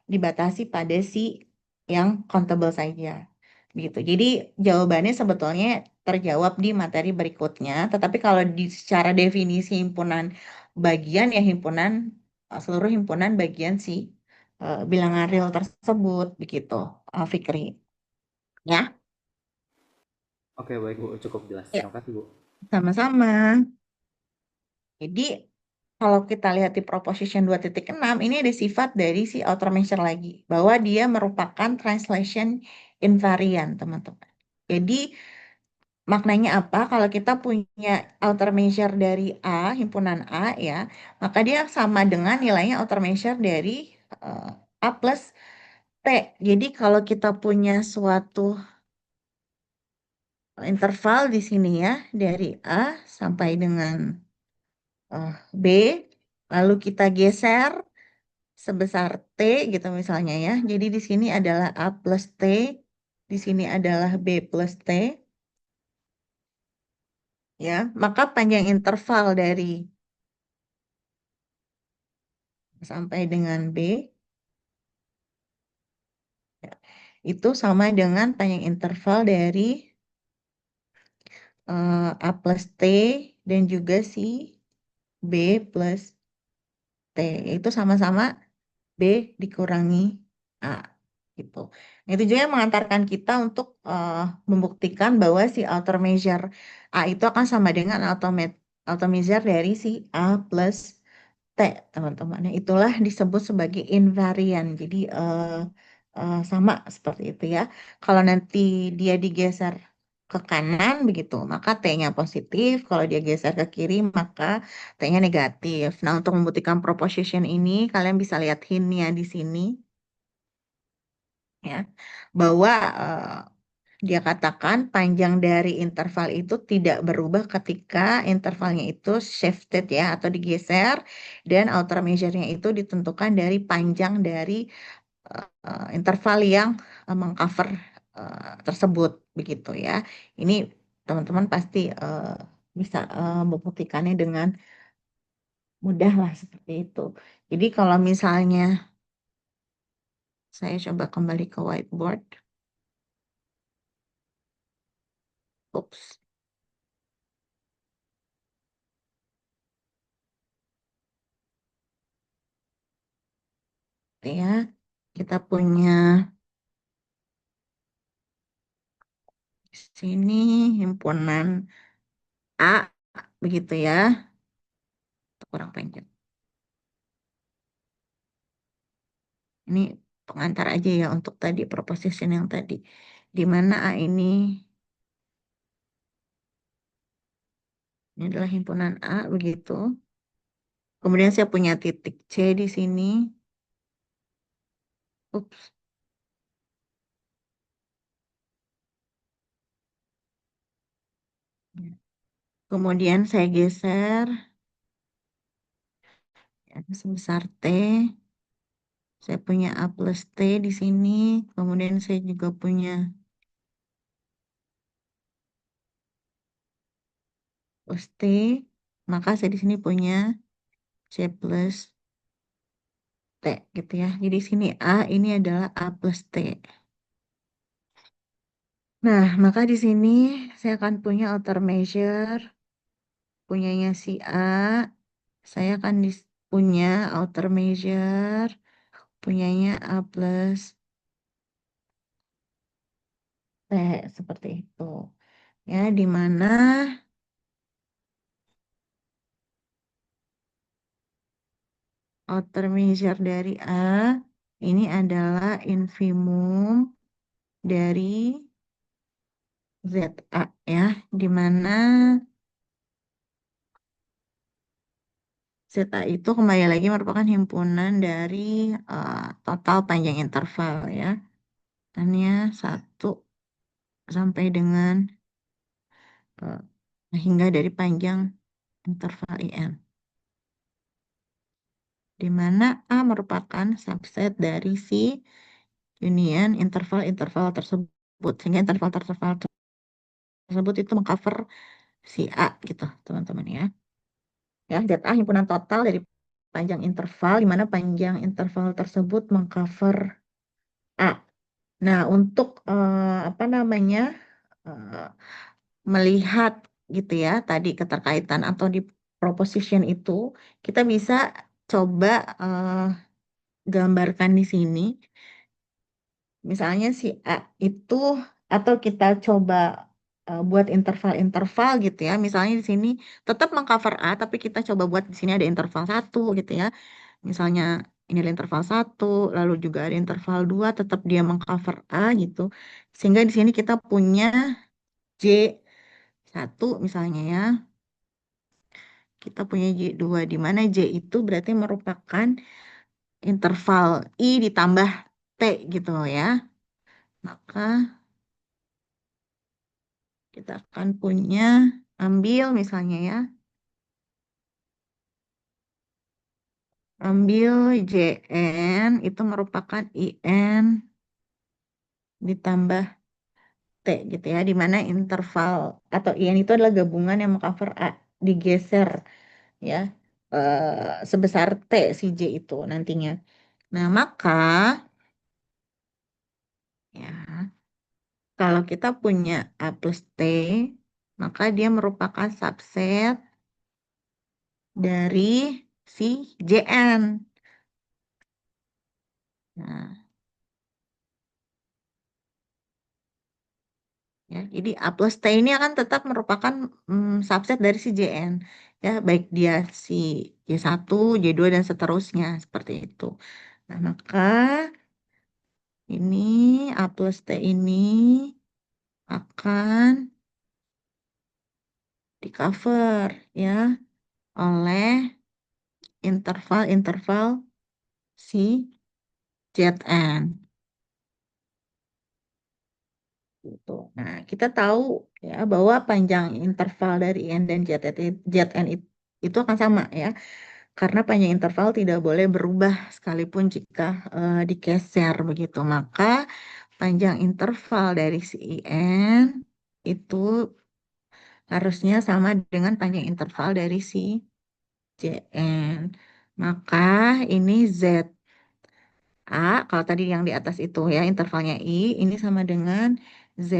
dibatasi pada si yang countable saja. Gitu. Jadi jawabannya sebetulnya terjawab di materi berikutnya, tetapi kalau secara definisi himpunan bagian ya himpunan seluruh himpunan bagian si bilangan real tersebut begitu, Fikri. Ya, Oke baik bu, cukup jelas. ya, Terima kasih bu. sama-sama. Jadi kalau kita lihat di proposition 2.6 ini ada sifat dari si outer measure lagi, bahwa dia merupakan translation invariant, teman-teman. Jadi maknanya apa? Kalau kita punya outer measure dari A, himpunan A ya, maka dia sama dengan nilainya outer measure dari eh, A plus T. Jadi kalau kita punya suatu interval di sini ya, dari A sampai dengan B, lalu kita geser sebesar T gitu misalnya ya. Jadi di sini adalah A plus T, di sini adalah B plus T, ya. Maka panjang interval dari sampai dengan B ya, itu sama dengan panjang interval dari A plus T dan juga si B plus T. Itu sama-sama B dikurangi A gitu. Nah, itu juga yang mengantarkan kita untuk membuktikan bahwa si outer measure A itu akan sama dengan outer measure dari si A plus T, teman-teman. Nah, itulah disebut sebagai invariant. Jadi sama seperti itu ya. Kalau nanti dia digeser ke kanan begitu, maka T-nya positif. Kalau dia geser ke kiri, maka T-nya negatif. Nah, untuk membuktikan proposition ini, kalian bisa lihat hint-nya di sini ya, bahwa dia katakan panjang dari interval itu tidak berubah ketika intervalnya itu shifted ya atau digeser, dan outer measure-nya itu ditentukan dari panjang dari interval yang mengcover tersebut begitu ya. Ini teman-teman pasti bisa membuktikannya dengan mudah lah seperti itu. Jadi kalau misalnya saya coba kembali ke whiteboard. Ups, ya. Kita punya di sini himpunan A begitu ya. Kurang panjang. Ini pengantar aja ya untuk tadi proposition yang tadi. Di mana A ini adalah himpunan A begitu. Kemudian saya punya titik C di sini. Ups. Kemudian saya geser ya, sebesar T. Saya punya A plus T di sini. Kemudian saya juga punya plus T. Maka saya di sini punya C plus T gitu ya. Jadi di sini A ini adalah A plus T. Nah, maka di sini saya akan punya outer measure punyanya si A. Saya akan punya outer measure punyanya A plus T seperti itu. Ya, di mana outer measure dari A ini adalah infimum dari ZA ya, di mana ZA itu kembali lagi merupakan himpunan dari total panjang interval ya. Hanya satu sampai dengan eh, hingga dari panjang interval IN, di mana A merupakan subset dari si union interval-interval tersebut. Sehingga interval-interval tersebut itu mengcover si A gitu, teman-teman ya. Ya, ZA himpunan total dari panjang interval, di mana panjang interval tersebut mengcover A. Nah, untuk apa namanya eh, melihat gitu ya tadi keterkaitan atau di proposition itu, kita bisa coba gambarkan di sini. Misalnya si A itu atau kita coba buat interval-interval gitu ya. Misalnya di sini tetap mengcover A, tapi kita coba buat di sini ada interval satu gitu ya. Misalnya ini ada interval satu, lalu juga ada interval dua, tetap dia mengcover A gitu. Sehingga di sini kita punya J satu misalnya ya. Kita punya J2 di mana J itu berarti merupakan interval I ditambah T gitu loh ya. Maka kita akan punya ambil misalnya ya. Ambil JN itu merupakan IN ditambah T gitu ya. Di mana interval atau IN itu adalah gabungan yang mengcover A digeser ya. Sebesar T si J itu nantinya. Nah, maka ya kalau kita punya A plus T, maka dia merupakan subset dari si JN. Nah, ya, jadi A plus T ini akan tetap merupakan subset dari si JN. Ya, baik dia si J1, J2, dan seterusnya. Seperti itu. Nah, maka ini A plus T ini akan di cover ya oleh interval-interval si ZN. Gitu. Nah, kita tahu ya bahwa panjang interval dari N dan Zn itu akan sama ya, karena panjang interval tidak boleh berubah sekalipun jika digeser begitu. Maka panjang interval dari si In itu harusnya sama dengan panjang interval dari si Jn. Maka ini Z A, kalau tadi yang di atas itu ya intervalnya I, ini sama dengan Z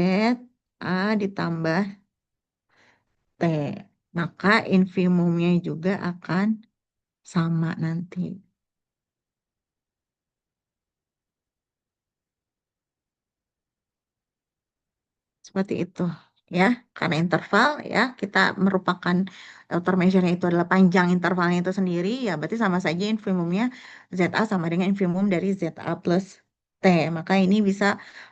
A ditambah T. Maka infimumnya juga akan sama nanti. Seperti itu ya. Karena interval ya kita merupakan outer measure-nya itu adalah panjang intervalnya itu sendiri ya berarti sama saja infimumnya ZA sama dengan infimum dari ZA plus T. Maka ini bisa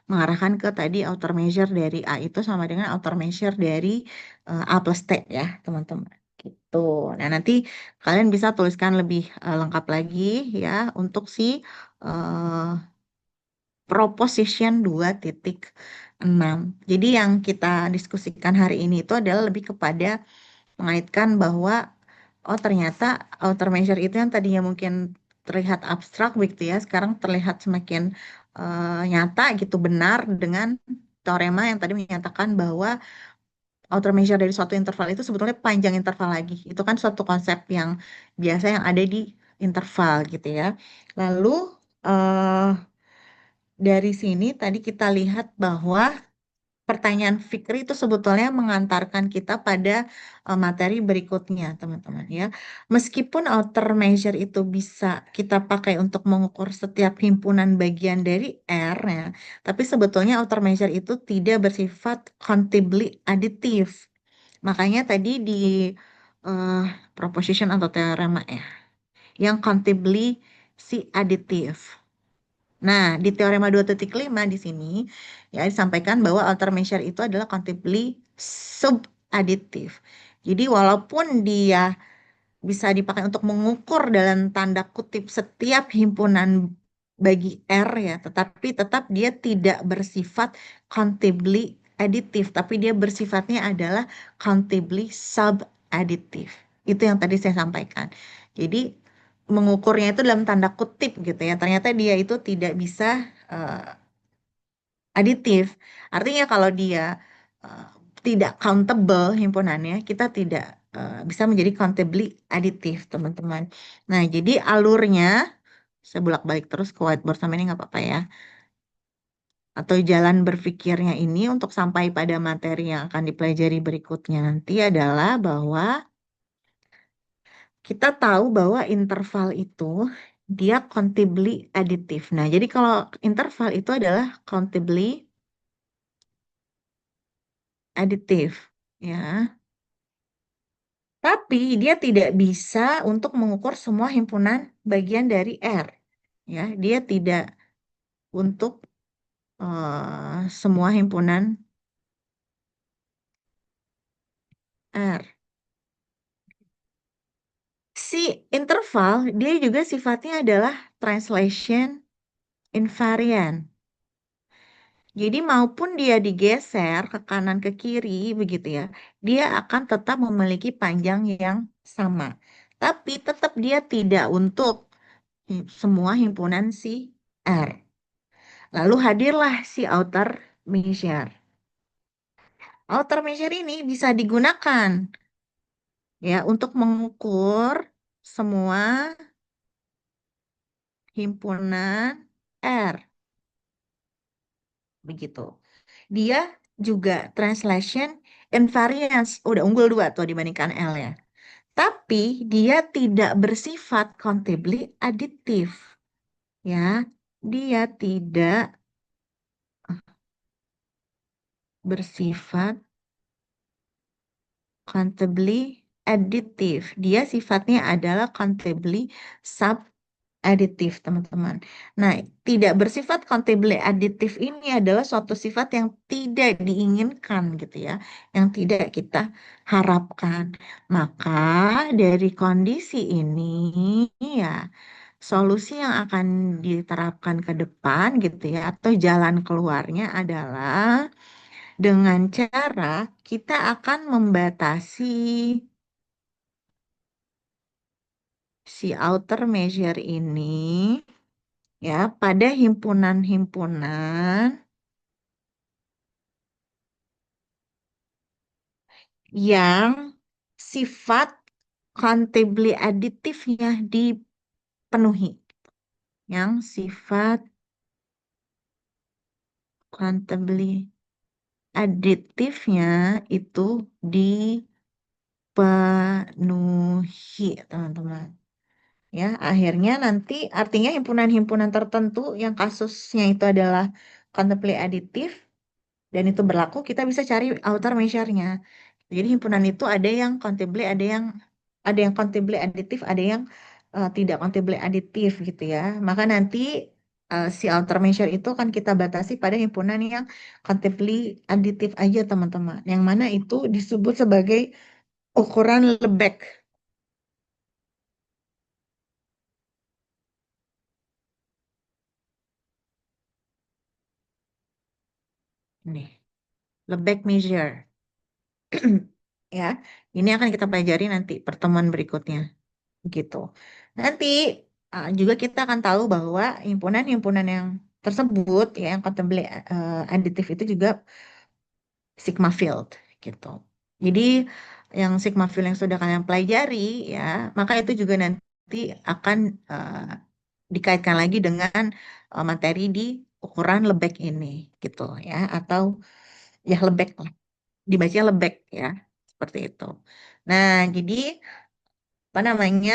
mengarahkan ke tadi outer measure dari A itu sama dengan outer measure dari A plus T ya teman-teman. Gitu. Nah nanti kalian bisa tuliskan lebih lengkap lagi ya untuk si eh, proposition 2.6. Jadi yang kita diskusikan hari ini itu adalah lebih kepada mengaitkan bahwa oh ternyata outer measure itu yang tadinya mungkin terlihat abstrak begitu ya, sekarang terlihat semakin nyata gitu, benar dengan teorema yang tadi menyatakan bahwa outer measure dari suatu interval itu sebetulnya panjang interval lagi. Itu kan suatu konsep yang biasa yang ada di interval gitu ya. Lalu eh, dari sini tadi kita lihat bahwa pertanyaan Fikri itu sebetulnya mengantarkan kita pada materi berikutnya, teman-teman ya. Meskipun outer measure itu bisa kita pakai untuk mengukur setiap himpunan bagian dari R ya, tapi sebetulnya outer measure itu tidak bersifat countably additive. Makanya tadi di eh, proposition atau teorema ya, yang countably si additive. Nah, di teorema 2.5 di sini ya disampaikan bahwa outer measure itu adalah countably subaditif. Jadi walaupun dia bisa dipakai untuk mengukur dalam tanda kutip setiap himpunan bagi R ya, tetapi tetap dia tidak bersifat countably additif, tapi dia bersifatnya adalah countably subaditif. Itu yang tadi saya sampaikan. Jadi mengukurnya itu dalam tanda kutip gitu ya. Ternyata dia itu tidak bisa aditif. Artinya kalau dia eh, tidak countable himpunannya, kita tidak bisa menjadi countably aditif, teman-teman. Nah, jadi alurnya, saya bolak-balik terus ke whiteboard sama ini nggak apa-apa ya. Atau jalan berpikirnya ini untuk sampai pada materi yang akan dipelajari berikutnya nanti adalah bahwa kita tahu bahwa interval itu dia countably aditif. Nah, jadi kalau interval itu adalah countably aditif, ya. Tapi dia tidak bisa untuk mengukur semua himpunan bagian dari R. Ya, dia tidak untuk semua himpunan R. Si interval dia juga sifatnya adalah translation invariant. Jadi maupun dia digeser ke kanan ke kiri begitu ya, dia akan tetap memiliki panjang yang sama. Tapi tetap dia tidak untuk semua himpunan si R. Lalu hadirlah si outer measure. Outer measure ini bisa digunakan ya untuk mengukur semua himpunan R. Begitu. Dia juga translation invariance. Udah unggul dua tuh dibandingkan L ya. Tapi dia tidak bersifat countably additive. Ya, dia tidak bersifat countably additive. Dia sifatnya adalah countably subadditive, teman-teman. Nah, tidak bersifat countably additive ini adalah suatu sifat yang tidak diinginkan gitu ya, yang tidak kita harapkan. Maka dari kondisi ini ya, solusi yang akan diterapkan ke depan gitu ya, atau jalan keluarnya adalah dengan cara kita akan membatasi si outer measure ini ya pada himpunan-himpunan yang sifat countably additifnya dipenuhi. Yang sifat countably additifnya itu dipenuhi, teman-teman. Ya, akhirnya nanti artinya himpunan-himpunan tertentu yang kasusnya itu adalah countably additif dan itu berlaku, kita bisa cari outer measure-nya. Jadi himpunan itu ada yang countably additif, ada yang tidak countably additif gitu ya. Maka nanti si outer measure itu akan kita batasi pada himpunan yang countably additif aja, teman-teman. Yang mana itu disebut sebagai ukuran Lebesgue. Nih, Lebesgue measure. Ya, ini akan kita pelajari nanti pertemuan berikutnya gitu. Nanti juga kita akan tahu bahwa himpunan-himpunan yang tersebut ya yang countably additif itu juga sigma field gitu. Jadi yang sigma field yang sudah kalian pelajari ya, maka itu juga nanti akan dikaitkan lagi dengan materi di ukuran Lebesgue ini gitu ya, atau ya Lebesgue lah, dibaca Lebesgue ya, seperti itu. Nah, jadi apa namanya?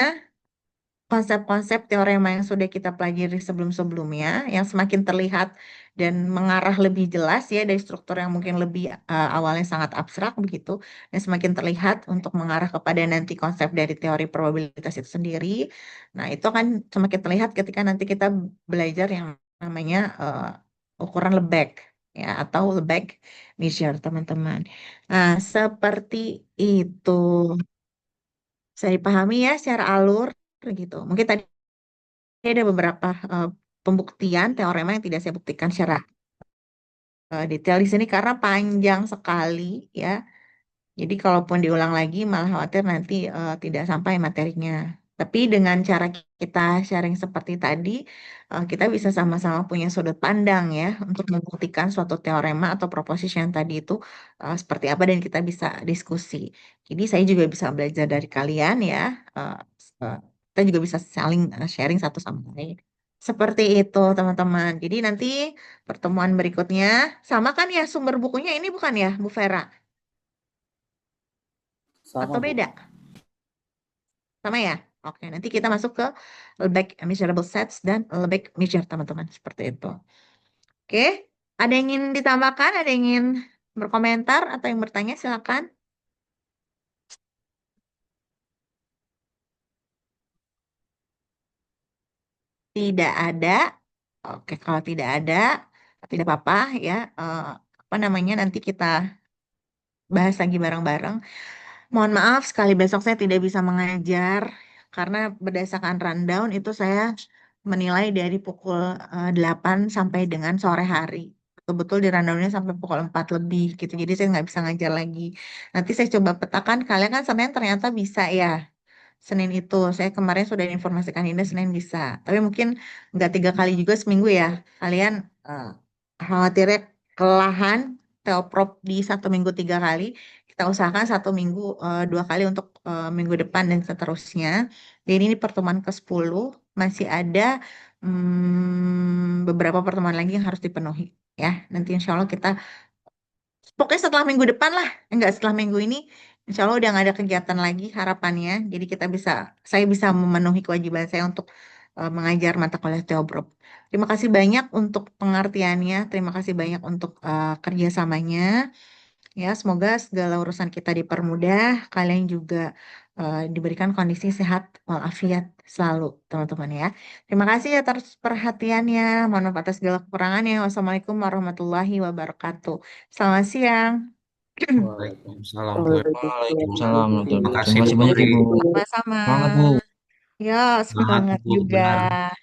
Konsep-konsep teorema yang sudah kita pelajari sebelum-sebelumnya, yang semakin terlihat dan mengarah lebih jelas ya dari struktur yang mungkin lebih awalnya sangat abstrak begitu, dan semakin terlihat untuk mengarah kepada nanti konsep dari teori probabilitas itu sendiri. Nah, itu akan semakin terlihat ketika nanti kita belajar yang namanya ukuran Lebesgue ya atau Lebesgue measure, teman-teman. Nah, seperti itu. Saya dipahami ya secara alur gitu. Mungkin tadi ada beberapa pembuktian teorema yang tidak saya buktikan secara detail di sini karena panjang sekali ya. Jadi kalaupun diulang lagi malah khawatir nanti tidak sampai materinya. Tapi dengan cara kita sharing seperti tadi, kita bisa sama-sama punya sudut pandang ya untuk membuktikan suatu teorema atau proposition tadi itu seperti apa dan kita bisa diskusi. Jadi saya juga bisa belajar dari kalian ya. eh, eh, kita juga bisa saling sharing satu sama lain. Seperti itu teman-teman. Jadi nanti pertemuan berikutnya sama kan ya sumber bukunya ini bukan ya Bu Vera? Sama Atau Bu. beda? Sama ya? Oke, nanti kita masuk ke Lebesgue measurable sets dan Lebesgue measure, teman-teman. Seperti itu. Oke, ada yang ingin ditambahkan? Ada yang ingin berkomentar atau yang bertanya? Silakan. Tidak ada. Oke, kalau tidak ada, tidak apa-apa ya. Apa namanya? Nanti kita bahas lagi bareng-bareng. Mohon maaf sekali besok saya tidak bisa mengajar karena berdasarkan rundown itu saya menilai dari pukul 8 sampai dengan sore hari. Betul-betul di rundownnya sampai pukul 4 lebih gitu. Jadi saya nggak bisa ngajar lagi. Nanti saya coba petakan kalian kan Senin ternyata bisa ya. Senin itu saya kemarin sudah informasikan ini Senin bisa. Tapi mungkin nggak 3 kali juga seminggu ya. Kalian eh, khawatirnya kelelahan teoprop di 1 minggu 3 kali. Kita usahakan 1 minggu 2 kali untuk minggu depan dan seterusnya. Dan ini pertemuan ke-10 masih ada beberapa pertemuan lagi yang harus dipenuhi ya. Nanti insya Allah kita pokoknya setelah minggu depan lah, enggak setelah minggu ini, insya Allah udah nggak ada kegiatan lagi harapannya. Jadi saya bisa memenuhi kewajiban saya untuk mengajar mata kuliah Teobrop. Terima kasih banyak untuk pengertiannya, terima kasih banyak untuk kerjasamanya. Ya, semoga segala urusan kita dipermudah, kalian juga diberikan kondisi sehat walafiat selalu, teman-teman ya. Terima kasih atas perhatiannya. Mohon maaf atas segala kekurangannya. Wassalamualaikum warahmatullahi wabarakatuh. Selamat siang. Waalaikumsalam Bu. Waalaikumsalam. Terima Terima kasih Bu kasih banyak Putri. Ibu. Sama-sama. Semangat Bu. Ya, Semangat semangat Bu, juga. benar.